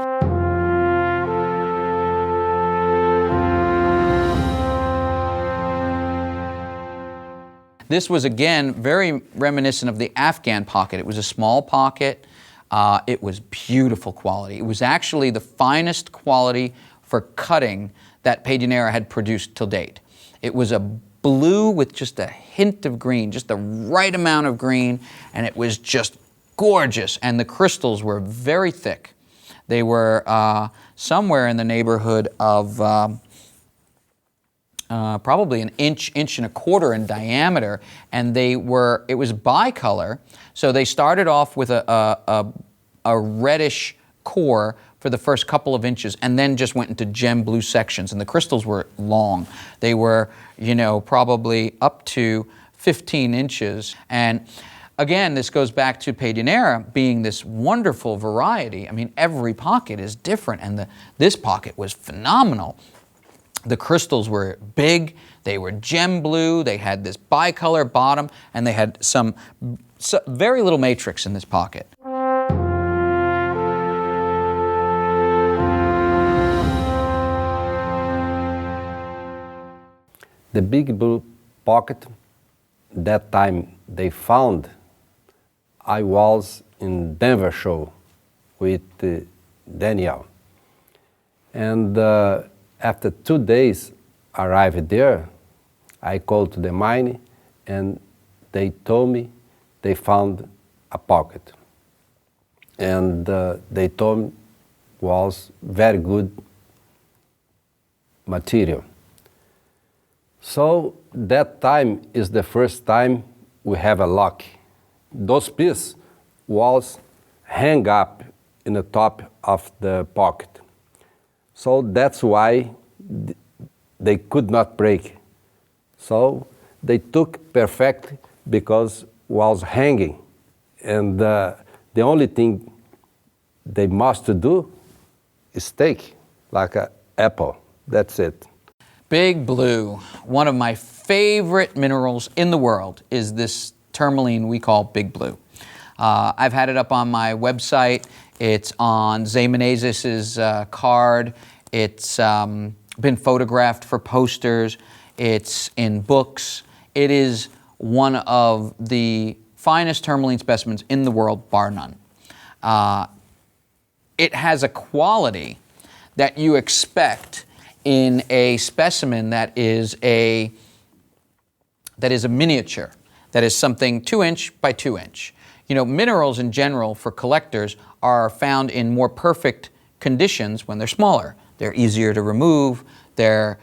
This was, again, very reminiscent of the Afghan pocket. It was a small pocket. It was beautiful quality. It was actually the finest quality for cutting that Pederneira had produced till date. It was a blue with just a hint of green, just the right amount of green, and it was just gorgeous. And the crystals were very thick. They were somewhere in the neighborhood of probably an inch, inch and a quarter in diameter, and it was bicolor. So they started off with a reddish core for the first couple of inches, and then just went into gem blue sections. And the crystals were long. They were, probably up to 15 inches. And again, this goes back to Pederneira being this wonderful variety. I mean, every pocket is different, and this pocket was phenomenal. The crystals were big, they were gem blue, they had this bicolor bottom, and they had very little matrix in this pocket. The big blue pocket, that time they found, I was in Denver show with Daniel. And after 2 days arrived there, I called to the mine and they told me they found a pocket. And they told me was very good material. So that time is the first time we have a lock. Those pieces was hang up in the top of the pocket. So that's why they could not break. So they took perfect because was hanging. And the only thing they must do is take like an apple. That's it. Big blue, one of my favorite minerals in the world is this tourmaline we call big blue. I've had it up on my website. It's on Zé Menezes' card. It's been photographed for posters. It's in books. It is one of the finest tourmaline specimens in the world, bar none. It has a quality that you expect in a specimen that is a miniature, that is something 2 inch by 2 inch. Minerals in general for collectors are found in more perfect conditions when they're smaller. They're easier to remove. The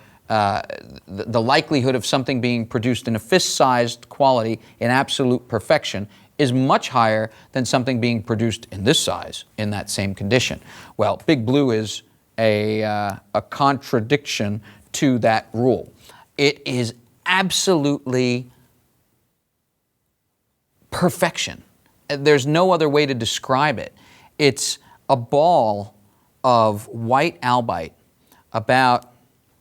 likelihood of something being produced in a fist-sized quality in absolute perfection is much higher than something being produced in this size in that same condition. Well, big blue is a contradiction to that rule. It is absolutely perfection. There's no other way to describe it. It's a ball of white albite, about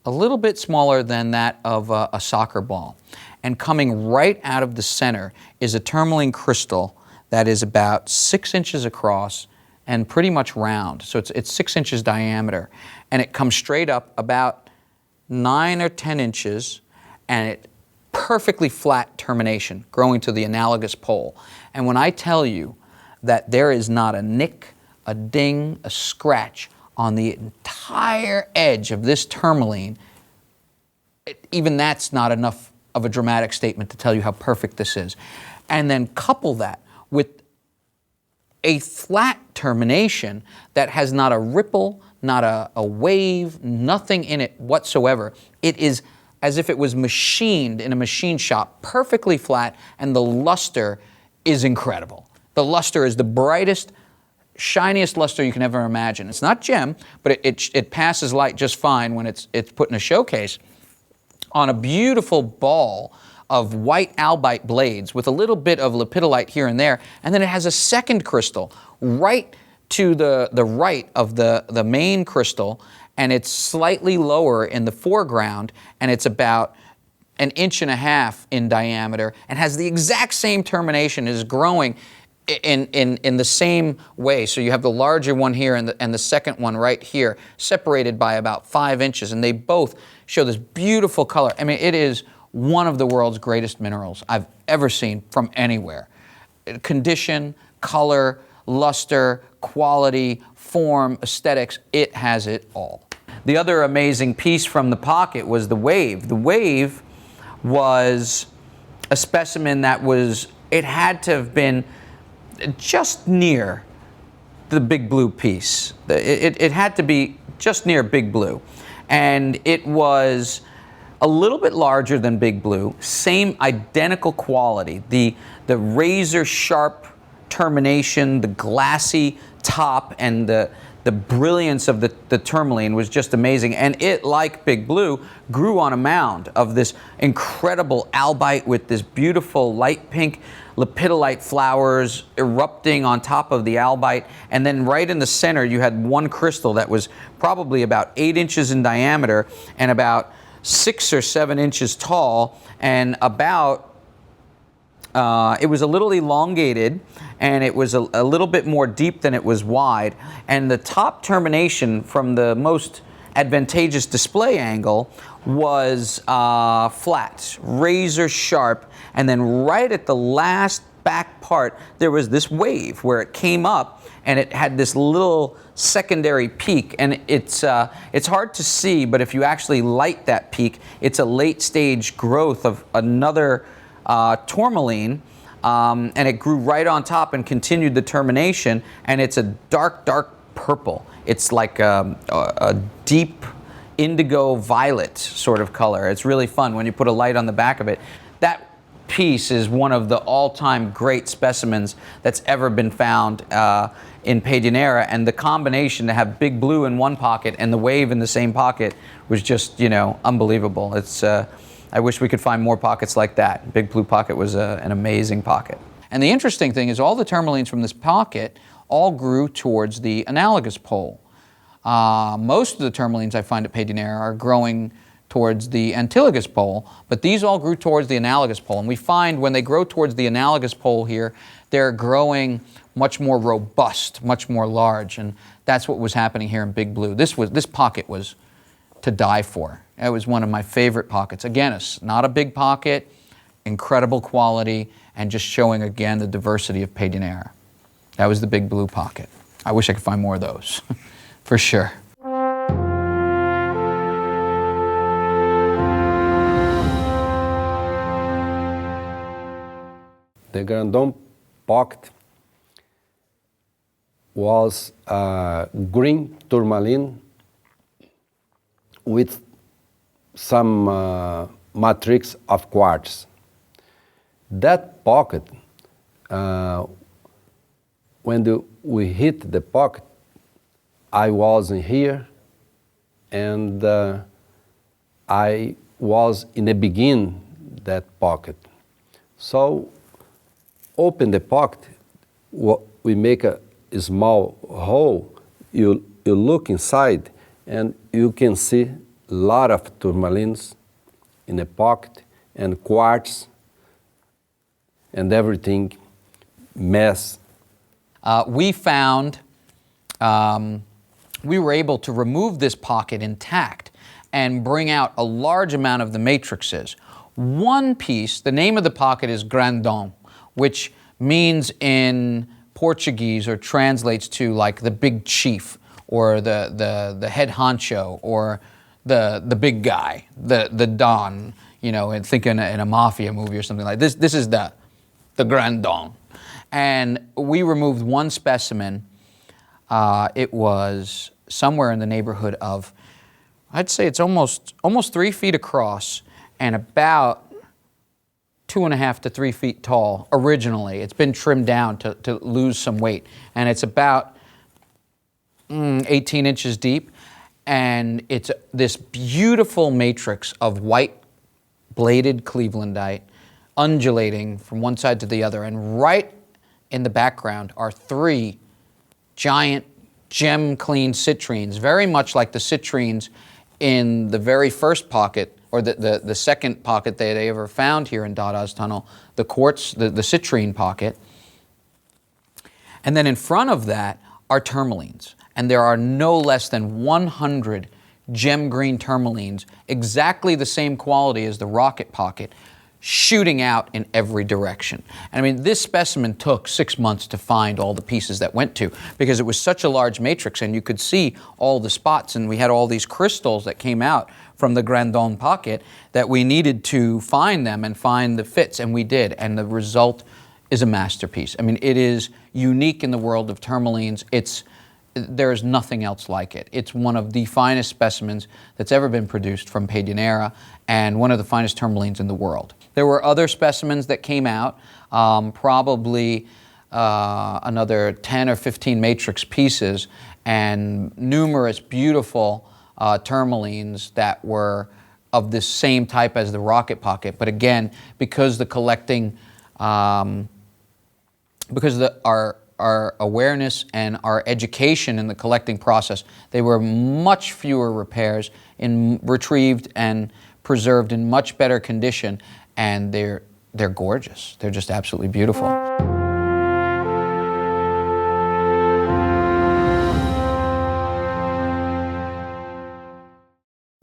a little bit smaller than that of a soccer ball. And coming right out of the center is a tourmaline crystal that is about 6 inches across and pretty much round. So it's 6 inches diameter. And it comes straight up about 9 or 10 inches, and it perfectly flat termination, growing to the analogous pole. And when I tell you that there is not a nick, a ding, a scratch on the entire edge of this tourmaline, even that's not enough of a dramatic statement to tell you how perfect this is. And then couple that with a flat termination that has not a ripple, not a wave, nothing in it whatsoever. It is as if it was machined in a machine shop, perfectly flat, and the luster is incredible. The luster is the brightest, shiniest luster you can ever imagine. It's not gem, but it passes light just fine when it's put in a showcase on a beautiful ball of white albite blades with a little bit of lepidolite here and there, and then it has a second crystal right to the right of the main crystal, and it's slightly lower in the foreground, and it's about 1.5 inches in diameter, and has the exact same termination, is growing in the same way. So you have the larger one here and the second one right here, separated by about 5 inches, and they both show this beautiful color. I mean, it is one of the world's greatest minerals I've ever seen from anywhere. Condition, color, luster, quality, form, aesthetics, it has it all. The other amazing piece from the pocket was the wave. The wave was a specimen that it had to have been just near the Big Blue piece. It had to be just near Big Blue. And it was a little bit larger than Big Blue, same identical quality. The razor sharp termination, the glassy top, and the brilliance of the tourmaline was just amazing. And it, like Big Blue, grew on a mound of this incredible albite with this beautiful light pink lepidolite flowers erupting on top of the albite. And then right in the center, you had one crystal that was probably about 8 inches in diameter and about 6 or 7 inches tall, and about it was a little elongated, and it was a little bit more deep than it was wide. And the top termination from the most advantageous display angle was flat, razor sharp, and then right at the last back part, there was this wave where it came up and it had this little secondary peak. And it's hard to see, but if you actually light that peak, it's a late stage growth of another tourmaline, and it grew right on top and continued the termination, and it's a dark purple. It's like a deep indigo violet sort of color. It's really fun when you put a light on the back of it. That piece is one of the all-time great specimens that's ever been found in Pederneira, and the combination to have Big Blue in one pocket and the wave in the same pocket was just, unbelievable. It's I wish we could find more pockets like that. Big Blue pocket was an amazing pocket. And the interesting thing is all the tourmalines from this pocket all grew towards the analogous pole. Most of the tourmalines I find at Pederneira are growing towards the antylogous pole, but these all grew towards the analogous pole. And we find when they grow towards the analogous pole here, they're growing much more robust, much more large, and that's what was happening here in Big Blue. This pocket was to die for. It was one of my favorite pockets. Again, it's not a big pocket, incredible quality, and just showing again the diversity of Pederneira. That was the Big Blue pocket. I wish I could find more of those, for sure. The Grandon pocket was a green tourmaline with some matrix of quartz. That pocket, when we hit the pocket, I was in here, and I was in the beginning that pocket. So open the pocket, we make a small hole, you look inside, and you can see a lot of tourmalines in the pocket, and quartz, and everything mess. We found, we were able to remove this pocket intact and bring out a large amount of the matrices. One piece, the name of the pocket is Grandon, which means in Portuguese or translates to like the big chief or the head honcho or the big guy, the don, and think in a mafia movie or something like this. This is the Grandon. And we removed one specimen. It was somewhere in the neighborhood of, I'd say it's almost 3 feet across and about 2.5 to 3 feet tall originally. It's been trimmed down to lose some weight. And it's about 18 inches deep. And it's this beautiful matrix of white bladed clevelandite undulating from one side to the other. And right in the background are 3 giant gem-clean citrines, very much like the citrines in the very first pocket, or the second pocket they ever found here in Dada's tunnel, the quartz, the citrine pocket. And then in front of that are tourmalines. And there are no less than 100 gem green tourmalines, exactly the same quality as the rocket pocket, shooting out in every direction. And I mean, this specimen took 6 months to find all the pieces that went to, because it was such a large matrix and you could see all the spots, and we had all these crystals that came out from the Grandon pocket that we needed to find them and find the fits, and we did, and the result is a masterpiece. I mean, it is unique in the world of tourmalines. There is nothing else like it. It's one of the finest specimens that's ever been produced from Pederneira, and one of the finest tourmalines in the world. There were other specimens that came out, probably another 10 or 15 matrix pieces, and numerous beautiful tourmalines that were of this same type as the rocket pocket. But again, because the collecting, because of our awareness and our education in the collecting process, they were much fewer repairs, retrieved and preserved in much better condition, and they're gorgeous. They're just absolutely beautiful.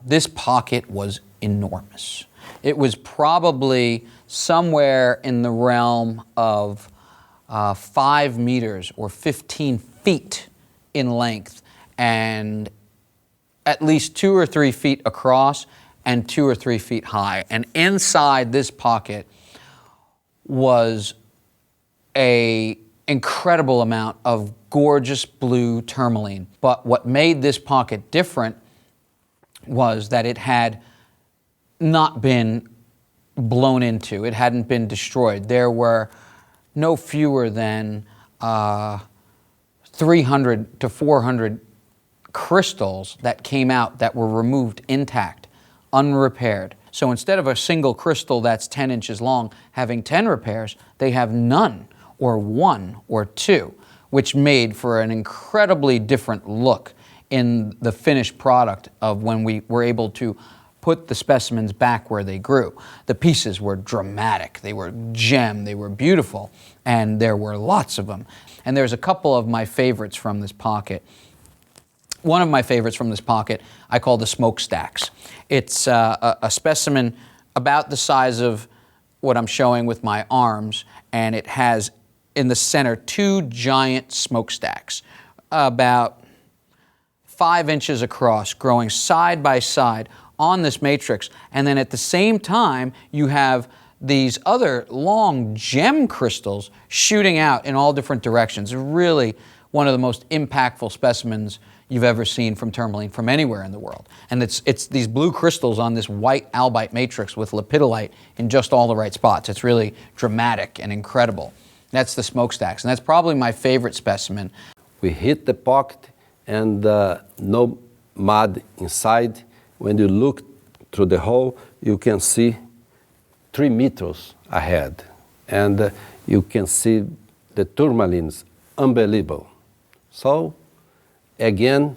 This pocket was enormous. It was probably somewhere in the realm of 5 meters or 15 feet in length, and at least 2 or 3 feet across and 2 or 3 feet high. And inside this pocket was an incredible amount of gorgeous blue tourmaline. But what made this pocket different was that it had not been blown into. It hadn't been destroyed. There were no fewer than 300 to 400 crystals that came out that were removed intact, unrepaired. So instead of a single crystal that's 10 inches long having 10 repairs, they have none, or 1 or 2, which made for an incredibly different look in the finished product of when we were able to put the specimens back where they grew. The pieces were dramatic, they were gem, they were beautiful, and there were lots of them. And there's a couple of my favorites from this pocket. One of my favorites from this pocket I call the smokestacks. It's a specimen about the size of what I'm showing with my arms, and it has in the center 2 giant smokestacks, about 5 inches across, growing side by side on this matrix. And then at the same time, you have these other long gem crystals shooting out in all different directions. Really one of the most impactful specimens you've ever seen from tourmaline from anywhere in the world. And it's these blue crystals on this white albite matrix with lepidolite in just all the right spots. It's really dramatic and incredible. That's the smokestacks, and that's probably my favorite specimen. We hit the pocket and no mud inside. When you look through the hole, you can see 3 meters ahead, and you can see the tourmalines, unbelievable. So again,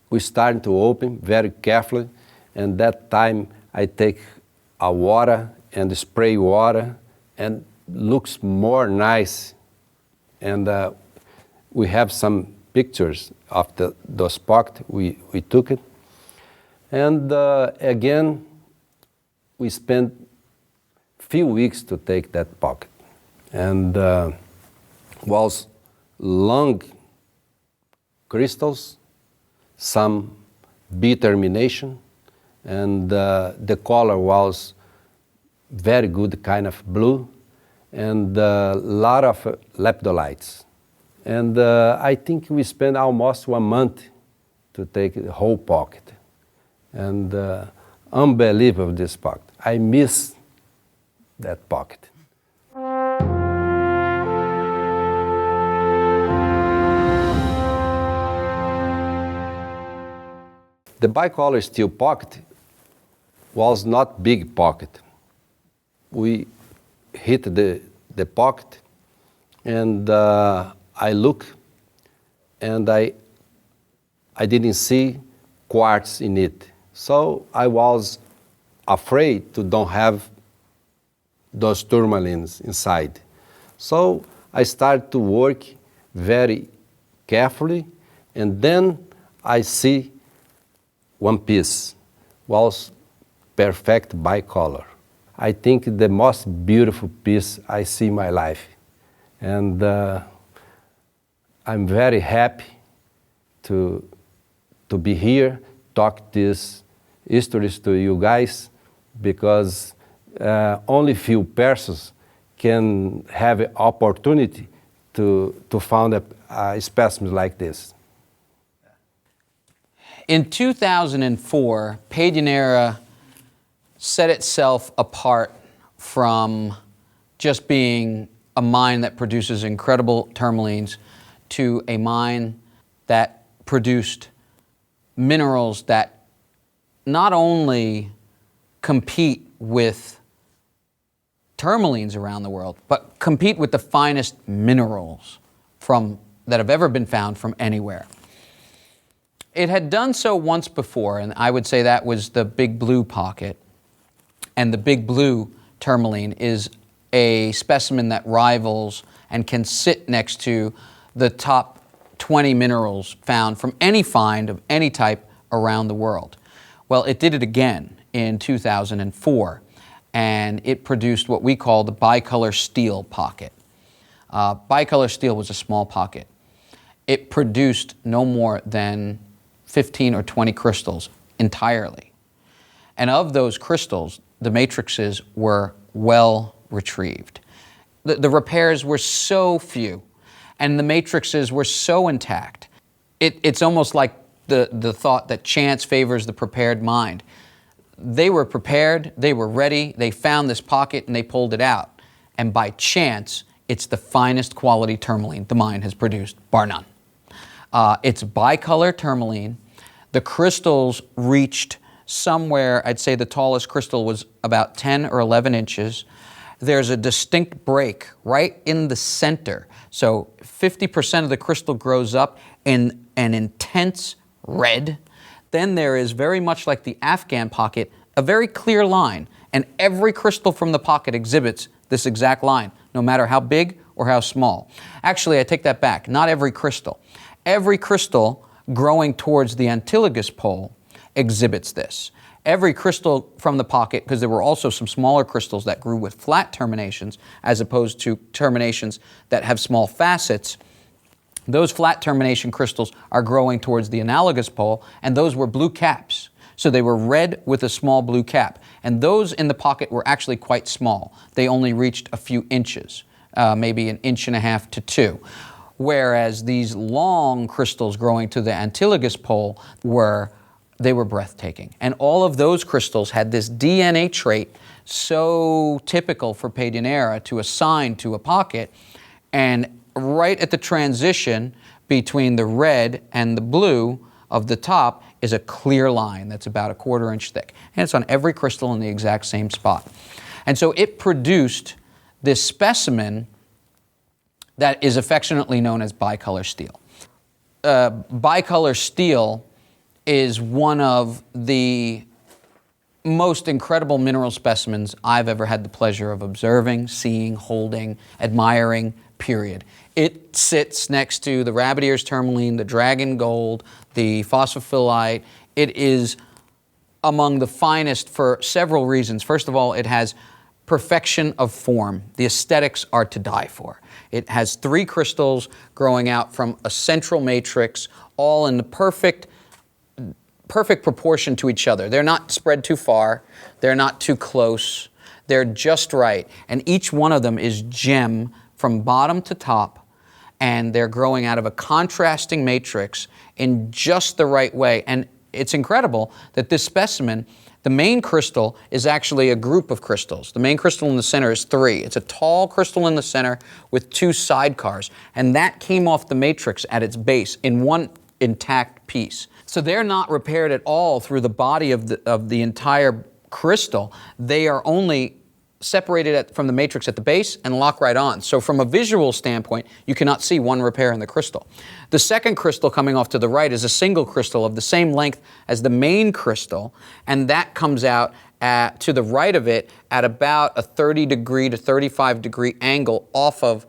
we started to open very carefully, and that time I take a water and spray water, and looks more nice. And we have some pictures of those pockets. We took it. And again, we spent few weeks to take that pocket. And was long crystals, some B termination, and the color was very good kind of blue, and a lot of lepidolites. And I think we spent almost 1 month to take the whole pocket. And unbelievable, this pocket. I miss that pocket. The bicolor steel pocket was not big pocket. We hit the pocket, and I look, and I didn't see quartz in it. So I was afraid to don't have those tourmalines inside. So I started to work very carefully, and then I see one piece was perfect bicolor. I think the most beautiful piece I see in my life. And I'm very happy to be here, talk these histories to you guys, because only few persons can have an opportunity to found a specimen like this. In 2004, Pederneira set itself apart from just being a mine that produces incredible tourmalines to a mine that produced minerals that not only compete with tourmalines around the world, but compete with the finest minerals that have ever been found from anywhere. It had done so once before, and I would say that was the Big Blue pocket. And the Big Blue tourmaline is a specimen that rivals and can sit next to the top 20 minerals found from any find of any type around the world. Well, it did it again in 2004, and it produced what we call the bicolor steel pocket. Bicolor steel was a small pocket. It produced no more than 15 or 20 crystals entirely. And of those crystals, the matrices were well retrieved. The repairs were so few, and the matrices were so intact. It's almost like the thought that chance favors the prepared mind. They were prepared, they were ready, they found this pocket and they pulled it out. And by chance, it's the finest quality tourmaline the mine has produced, bar none. It's bicolor tourmaline. The crystals reached somewhere, I'd say the tallest crystal was about 10 or 11 inches. There's a distinct break right in the center. So 50% of the crystal grows up in an intense red. Then there is, very much like the Afghan pocket, a very clear line. And every crystal from the pocket exhibits this exact line, no matter how big or how small. Actually, I take that back. Not every crystal. Every crystal growing towards the antilogous pole exhibits this. Every crystal from the pocket, because there were also some smaller crystals that grew with flat terminations as opposed to terminations that have small facets, those flat termination crystals are growing towards the analogous pole, and those were blue caps. So they were red with a small blue cap. And those in the pocket were actually quite small. They only reached a few inches, maybe 1.5 inches to 2. Whereas these long crystals growing to the antilogous pole were breathtaking. And all of those crystals had this DNA trait so typical for Pederneira to assign to a pocket. And right at the transition between the red and the blue of the top is a clear line that's about 1/4 inch thick. And it's on every crystal in the exact same spot. And so it produced this specimen that is affectionately known as bicolor steel. Bicolor steel is one of the most incredible mineral specimens I've ever had the pleasure of observing, seeing, holding, admiring, period. It sits next to the rabbit ears tourmaline, the dragon gold, the phosphophylite. It is among the finest for several reasons. First of all, it has perfection of form. The aesthetics are to die for. It has 3 crystals growing out from a central matrix, all in the perfect proportion to each other. They're not spread too far. They're not too close. They're just right. And each one of them is gem from bottom to top, and they're growing out of a contrasting matrix in just the right way. And it's incredible that this specimen, the main crystal is actually a group of crystals. The main crystal in the center is 3. It's a tall crystal in the center with 2 sidecars, and that came off the matrix at its base in one intact piece. So they're not repaired at all through the body of the entire crystal. They are only separated from the matrix at the base and lock right on. So from a visual standpoint, you cannot see one repair in the crystal. The second crystal coming off to the right is a single crystal of the same length as the main crystal, and that comes out to the right of it at about a 30 degree to 35 degree angle off of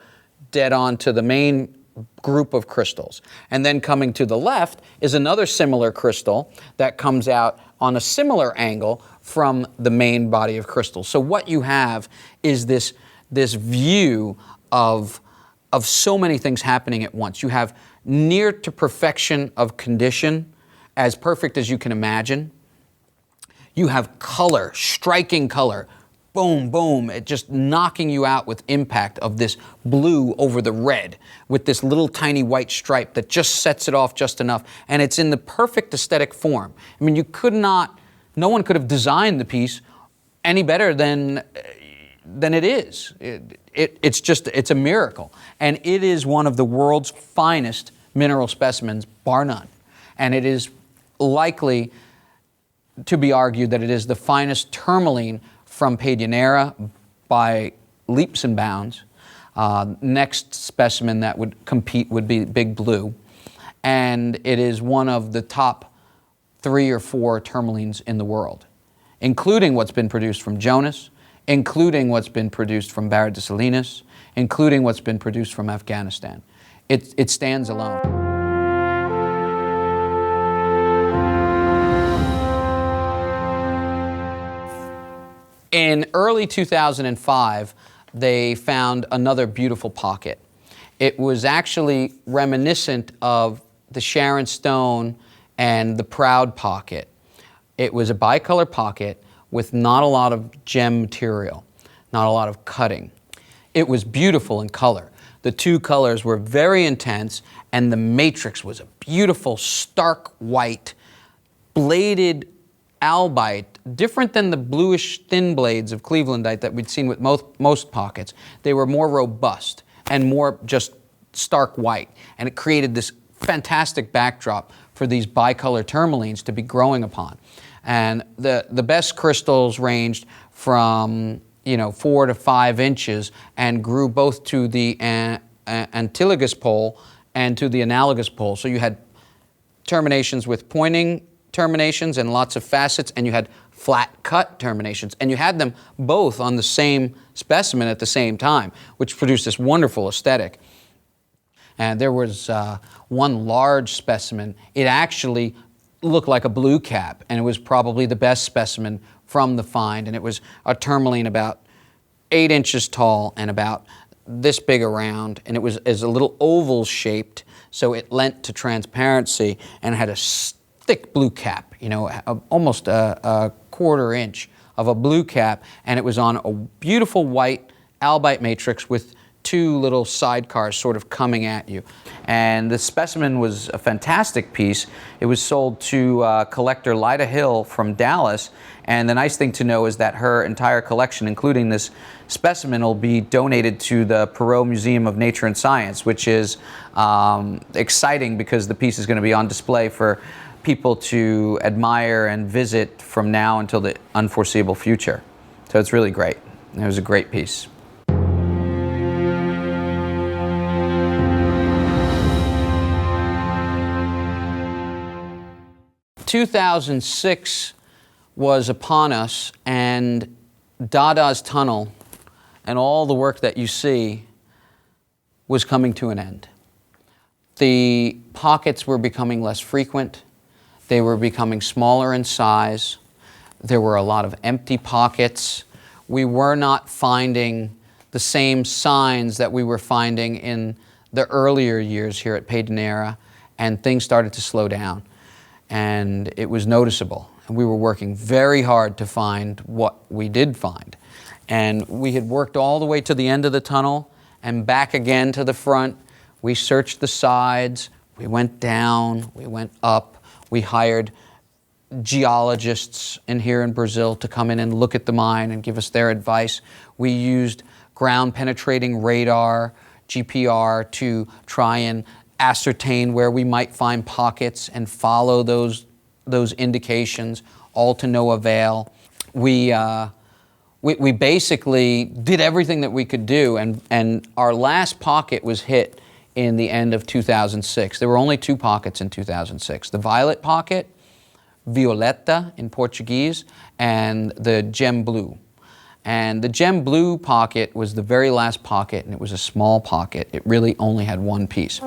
dead on to the main group of crystals. And then coming to the left is another similar crystal that comes out on a similar angle from the main body of crystals. So what you have is this view of so many things happening at once. You have near to perfection of condition, as perfect as you can imagine. You have color, striking color, boom, boom, it just knocking you out with impact of this blue over the red with this little tiny white stripe that just sets it off just enough. And it's in the perfect aesthetic form. I mean, no one could have designed the piece any better than it is. It's a miracle. And it is one of the world's finest mineral specimens, bar none. And it is likely to be argued that it is the finest tourmaline from Pederneira by leaps and bounds. Next specimen that would compete would be Big Blue. And it is one of the top 3 or 4 tourmalines in the world, including what's been produced from Jonas, including what's been produced from Barra de Salinas, including what's been produced from Afghanistan. It stands alone. In early 2005, they found another beautiful pocket. It was actually reminiscent of the Sharon Stone and the Proud pocket. It was a bicolor pocket with not a lot of gem material, not a lot of cutting. It was beautiful in color. The 2 colors were very intense, and the matrix was a beautiful, stark white, bladed albite, different than the bluish thin blades of clevelandite that we'd seen with most pockets. They were more robust and more just stark white, and it created this fantastic backdrop for these bicolor tourmalines to be growing upon. And the best crystals ranged from 4 to 5 inches and grew both to the antylogous pole and to the analogous pole. So you had terminations with pointing terminations and lots of facets, and you had flat cut terminations, and you had them both on the same specimen at the same time, which produced this wonderful aesthetic. And there was one large specimen. It actually looked like a BlueCap, and it was probably the best specimen from the find, and it was a tourmaline about 8 inches tall and about this big around, and it was a little oval shaped, so it lent to transparency, and it had a thick BlueCap, almost a 1/4 inch of a BlueCap, and it was on a beautiful white albite matrix with 2 little sidecars sort of coming at you. And the specimen was a fantastic piece. It was sold to collector Lyda Hill from Dallas, and the nice thing to know is that her entire collection, including this specimen, will be donated to the Perot Museum of Nature and Science, which is exciting because the piece is going to be on display for people to admire and visit from now until the unforeseeable future. So it's really great. It was a great piece. "2006 was upon us, and Dada's tunnel and all the work that you see was coming to an end. The pockets were becoming less frequent. They were becoming smaller in size. There were a lot of empty pockets. We were not finding the same signs that we were finding in the earlier years here at Pederneira, and things started to slow down. And it was noticeable. And we were working very hard to find what we did find. And we had worked all the way to the end of the tunnel and back again to the front. We searched the sides. We went down. We went up. We hired geologists here in Brazil to come in and look at the mine and give us their advice. We used ground-penetrating radar, GPR, to try and ascertain where we might find pockets and follow those indications, all to no avail. We basically did everything that we could do, and our last pocket was hit in the end of 2006. There were only 2 pockets in 2006. The violet pocket, Violeta in Portuguese, and the gem blue. And the gem blue pocket was the very last pocket, and it was a small pocket. It really only had one piece.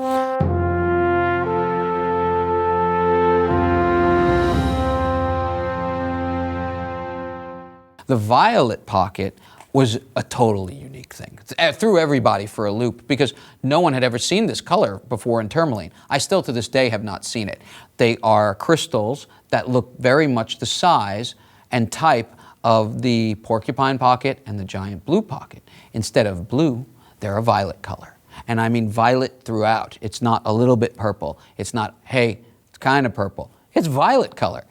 The violet pocket was a totally unique thing. It threw everybody for a loop because no one had ever seen this color before in tourmaline. I still to this day have not seen it. They are crystals that look very much the size and type of the porcupine pocket and the giant blue pocket. Instead of blue, they're a violet color. And I mean violet throughout. It's not a little bit purple. It's not, hey, it's kind of purple. It's violet color.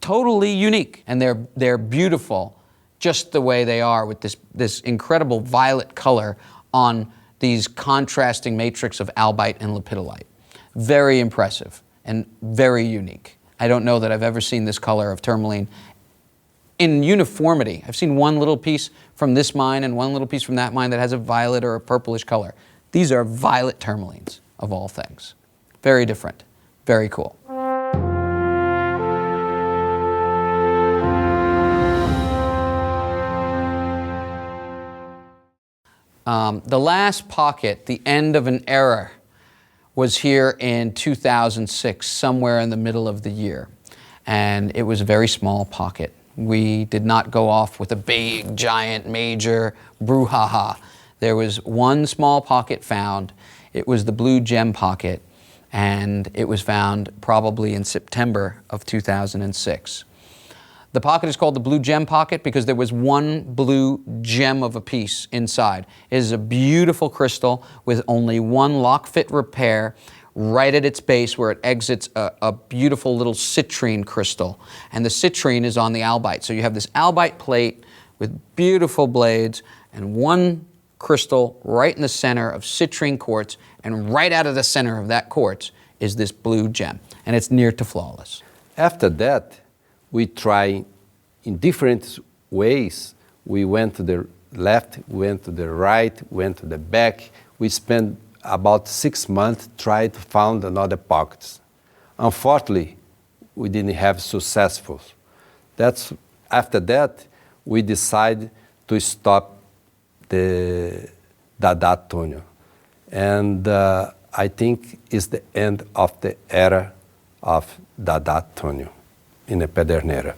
Totally unique. And they're beautiful just the way they are with this incredible violet color on these contrasting matrix of albite and lepidolite. Very impressive and very unique. I don't know that I've ever seen this color of tourmaline in uniformity. I've seen one little piece from this mine and one little piece from that mine that has a violet or a purplish color. These are violet tourmalines, of all things. Very different, very cool. The last pocket, the end of an era, was here in 2006, somewhere in the middle of the year. And it was a very small pocket. We did not go off with a big, giant, major brouhaha. There was one small pocket found. It was the blue gem pocket, and it was found probably in September of 2006. The pocket is called the blue gem pocket because there was one blue gem of a piece inside. It is a beautiful crystal with only one lock-fit repair right at its base where it exits a beautiful little citrine crystal. And the citrine is on the albite. So you have this albite plate with beautiful blades and one crystal right in the center of citrine quartz, and right out of the center of that quartz is this blue gem. And it's near to flawless. After that, we try in different ways. We went to the left, went to the right, went to the back. We spent about 6 months trying to find another pockets. Unfortunately, we didn't have successful. After that, we decided to stop the Dada tunnel. And I think it's the end of the era of Dada tunnel in the Pederneira.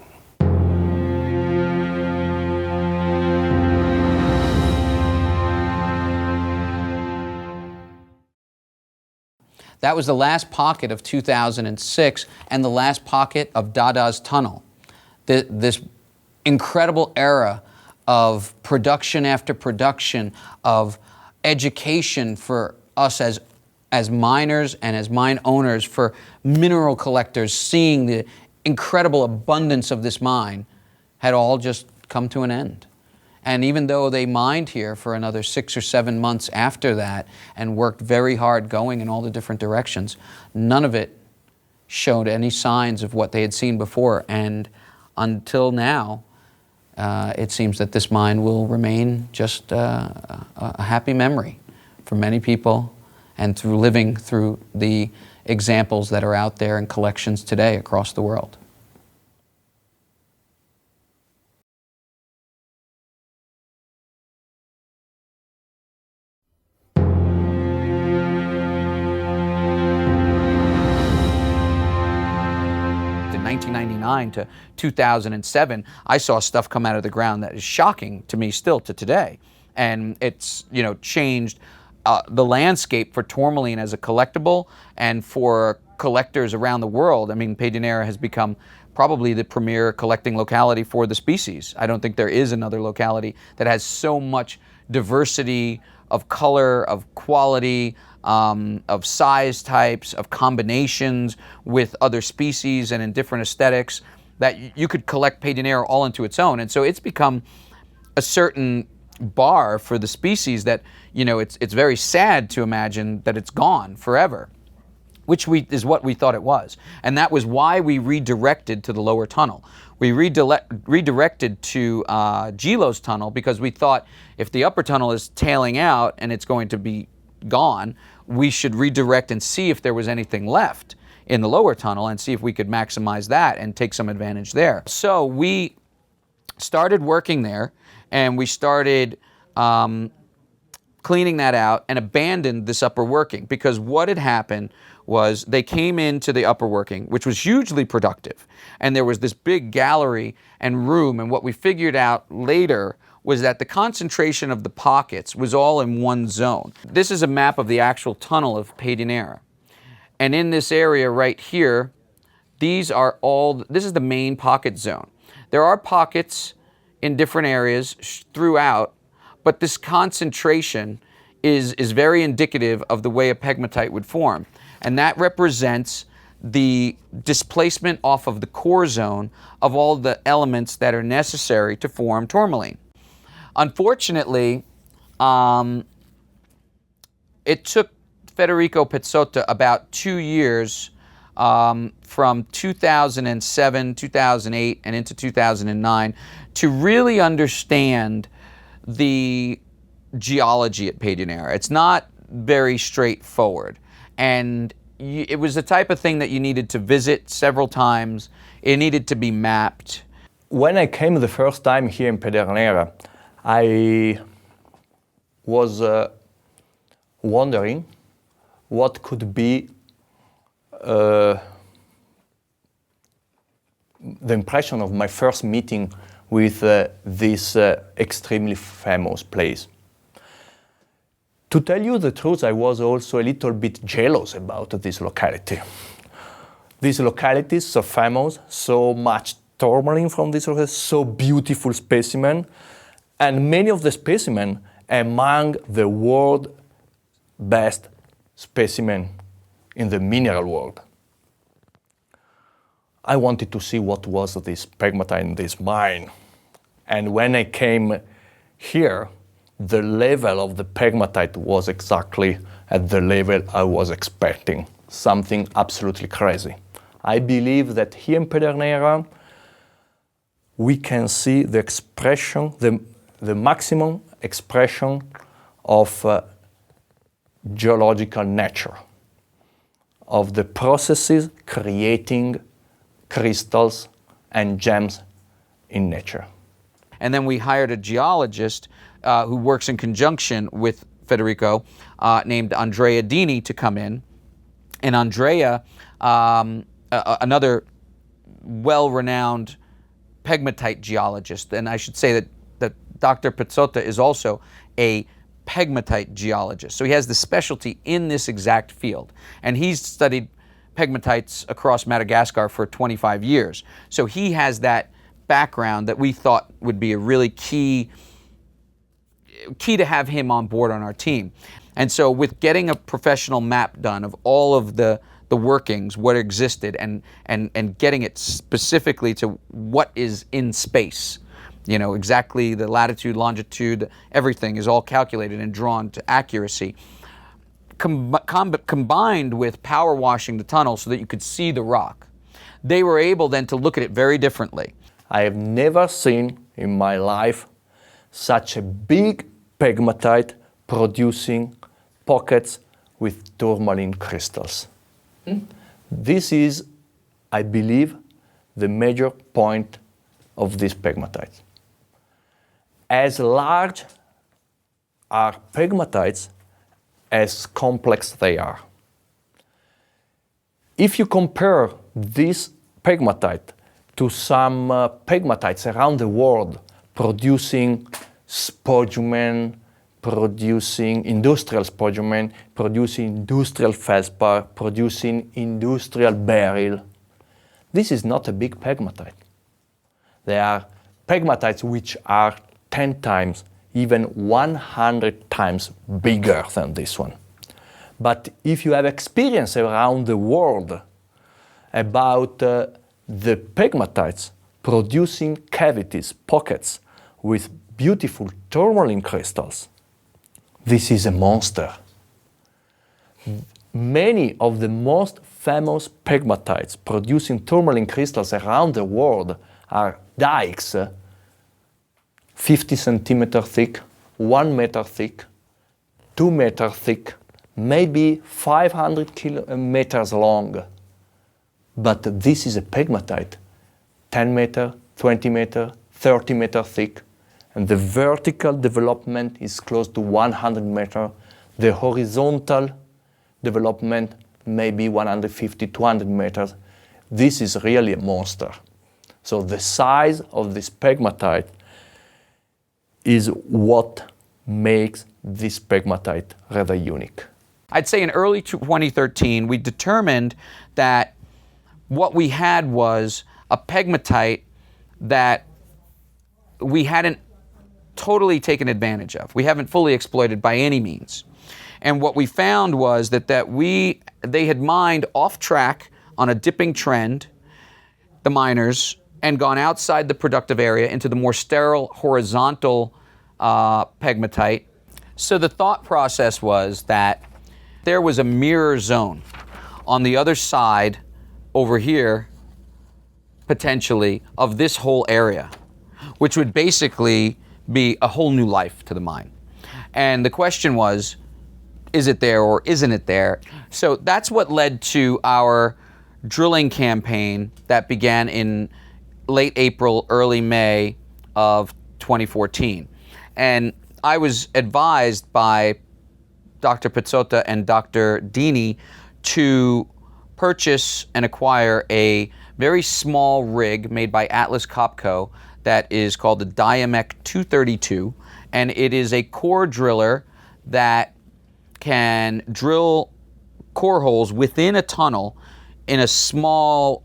That was the last pocket of 2006 and the last pocket of Dada's tunnel. This incredible era of production after production, of education for us as miners and as mine owners, for mineral collectors, seeing the incredible abundance of this mine, had all just come to an end. And even though they mined here for another 6 or 7 months after that and worked very hard going in all the different directions, none of it showed any signs of what they had seen before. And until now, it seems that this mine will remain just a happy memory for many people, and through living through the examples that are out there in collections today across the world. In 1999 to 2007, I saw stuff come out of the ground that is shocking to me still to today. And it's, changed the landscape for tourmaline as a collectible and for collectors around the world. I mean, Pederneira has become probably the premier collecting locality for the species. I don't think there is another locality that has so much diversity of color, of quality, of size types, of combinations with other species and in different aesthetics, that you could collect Pederneira all into its own. And so it's become a certain bar for the species that, it's very sad to imagine that it's gone forever, which is what we thought it was. And that was why we redirected to the lower tunnel. We redirected to Geolo's tunnel because we thought if the upper tunnel is tailing out and it's going to be gone, we should redirect and see if there was anything left in the lower tunnel and see if we could maximize that and take some advantage there. So we started working there, and we started cleaning that out and abandoned this upper working, because what had happened was they came into the upper working, which was hugely productive, and there was this big gallery and room, and what we figured out later was that the concentration of the pockets was all in one zone. This is a map of the actual tunnel of Pederneira. And in this area right here, this is the main pocket zone. There are pockets in different areas throughout, but this concentration is very indicative of the way a pegmatite would form. And that represents the displacement off of the core zone of all the elements that are necessary to form tourmaline. Unfortunately, it took Federico Pezzotta about 2 years, from 2007, 2008, and into 2009, to really understand the geology at Pederneira. It's not very straightforward, and it was the type of thing that you needed to visit several times. It needed to be mapped. When I came the first time here in Pederneira, I was wondering what could be the impression of my first meeting with this extremely famous place. To tell you the truth, I was also a little bit jealous about this locality. This locality is so famous, so much tourmaline from this locality, so beautiful specimen, and many of the specimen among the world's best specimen in the mineral world. I wanted to see what was this pegmatite in this mine. And when I came here, the level of the pegmatite was exactly at the level I was expecting, something absolutely crazy. I believe that here in Pederneira, we can see the expression, the maximum expression of geological nature, of the processes creating crystals and gems in nature. And then we hired a geologist who works in conjunction with Federico, named Andrea Dini, to come in. And Andrea, another well-renowned pegmatite geologist, and I should say that Dr. Pezzotta is also a pegmatite geologist. So he has the specialty in this exact field. And he's studied pegmatites across Madagascar for 25 years. So he has that background that we thought would be a really key to have him on board on our team. And so with getting a professional map done of all of the workings, what existed, and getting it specifically to what is in space, exactly the latitude, longitude, everything is all calculated and drawn to accuracy, combined with power washing the tunnel so that you could see the rock. They were able then to look at it very differently. I have never seen in my life such a big pegmatite producing pockets with tourmaline crystals. This is, I believe, the major point of this pegmatite. As large are pegmatites, as complex they are. If you compare this pegmatite to some pegmatites around the world producing spodumene, producing industrial spodumene, producing industrial feldspar, producing industrial beryl, this is not a big pegmatite. There are pegmatites which are 10 times, even 100 times bigger than this one. But if you have experience around the world about the pegmatites producing cavities, pockets with beautiful tourmaline crystals, this is a monster. Many of the most famous pegmatites producing tourmaline crystals around the world are dikes, 50 centimeters thick, 1 meter thick, 2 meters thick, maybe 500 meters long. But this is a pegmatite, 10 meter, 20 meter, 30 meter thick, And the vertical development is close to 100 meters. The horizontal development may be 150, 200 meters. This is really a monster. So the size of this pegmatite is what makes this pegmatite rather unique. I'd say in early 2013, we determined that what we had was a pegmatite that we hadn't totally taken advantage of. We haven't fully exploited by any means. And what we found was that they had mined off track on a dipping trend, the miners, and gone outside the productive area into the more sterile horizontal pegmatite. So the thought process was that there was a mirror zone on the other side over here, potentially, of this whole area, which would basically be a whole new life to the mine. And the question was, is it there or isn't it there? So that's what led to our drilling campaign that began in late April, early May of 2014. And I was advised by Dr. Pizzotta and Dr. Dini to purchase and acquire a very small rig made by Atlas Copco that is called the Diamec 232, and it is a core driller that can drill core holes within a tunnel in a small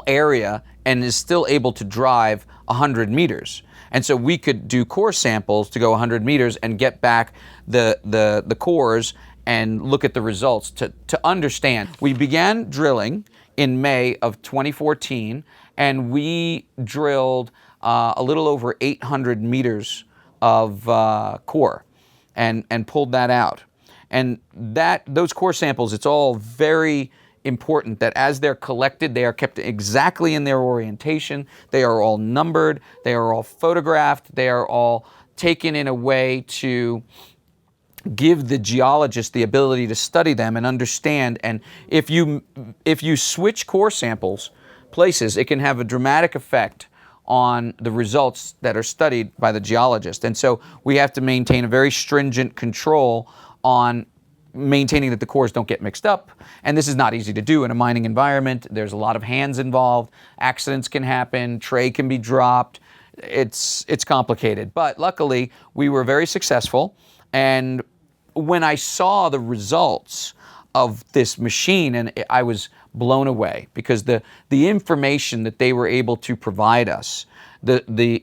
area and is still able to drive 100 meters. And so we could do core samples to go 100 meters and get back the cores and look at the results to understand. We began drilling in May of 2014, and we drilled a little over 800 meters of core and pulled that out. And those core samples, it's all very important that as they're collected, they are kept exactly in their orientation. They are all numbered. They are all photographed. They are all taken in a way to give the geologist the ability to study them and understand. And if you switch core samples places, it can have a dramatic effect on the results that are studied by the geologist. And so we have to maintain a very stringent control on maintaining that the cores don't get mixed up. And this is not easy to do in a mining environment. There's a lot of hands involved. Accidents can happen. Tray can be dropped. It's complicated. But luckily, we were very successful. And when I saw the results of this machine, and I was blown away because the information that they were able to provide us, the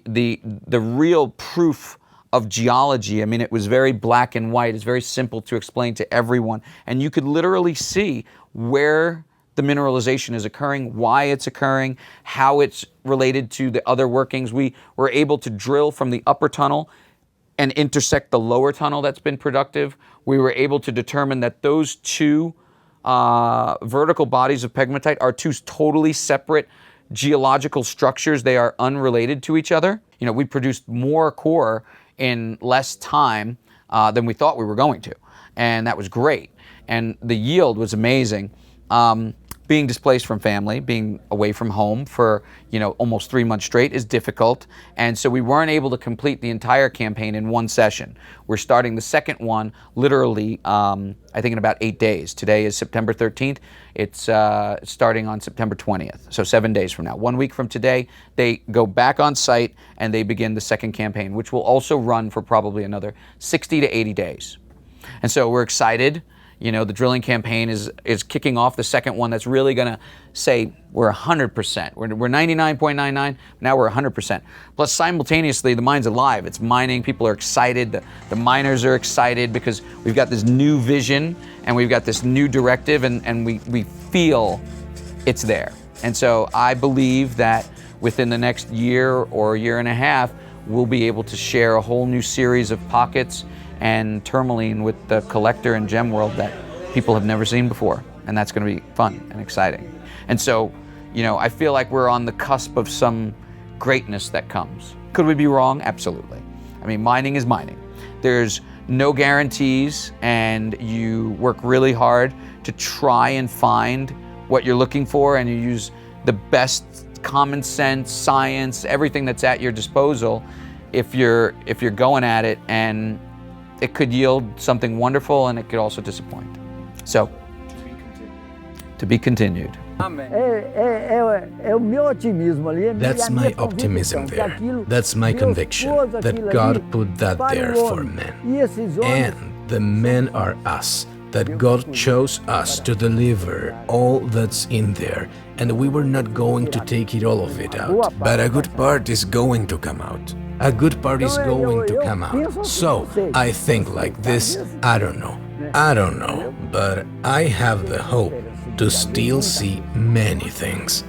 real proof of geology. I mean, it was very black and white. It's very simple to explain to everyone. And you could literally see where the mineralization is occurring, why it's occurring, how it's related to the other workings. We were able to drill from the upper tunnel and intersect the lower tunnel that's been productive. We were able to determine that those two vertical bodies of pegmatite are two totally separate geological structures. They are unrelated to each other. You know, we produced more core in less time than we thought we were going to. And that was great. And the yield was amazing. Being displaced from family, being away from home for, almost 3 months straight is difficult. And so we weren't able to complete the entire campaign in one session. We're starting the second one literally, I think in about 8 days. Today is September 13th. It's starting on September 20th. So 7 days from now. 1 week from today, they go back on site and they begin the second campaign, which will also run for probably another 60 to 80 days. And so we're excited. The drilling campaign is kicking off the second one that's really going to say we're 100%. We're 99.99, now we're 100%. Plus, simultaneously, the mine's alive. It's mining. People are excited. The miners are excited because we've got this new vision and we've got this new directive and we feel it's there. And so I believe that within the next year or year and a half, we'll be able to share a whole new series of pockets and Tourmaline with the collector and gem world that people have never seen before. And that's going to be fun and exciting. And so, I feel like we're on the cusp of some greatness that comes. Could we be wrong? Absolutely. I mean, mining is mining. There's no guarantees, and you work really hard to try and find what you're looking for, and you use the best common sense, science, everything that's at your disposal if you're going at it, and it could yield something wonderful and it could also disappoint. So, to be continued. É o meu otimismo ali. That's my optimism there. That's my conviction that God put that there for men. And the men are us, that God chose us to deliver all that's in there, and we were not going to take it all of it out. But a good part is going to come out. A good part is going to come out. So, I think like this, I don't know, but I have the hope to still see many things.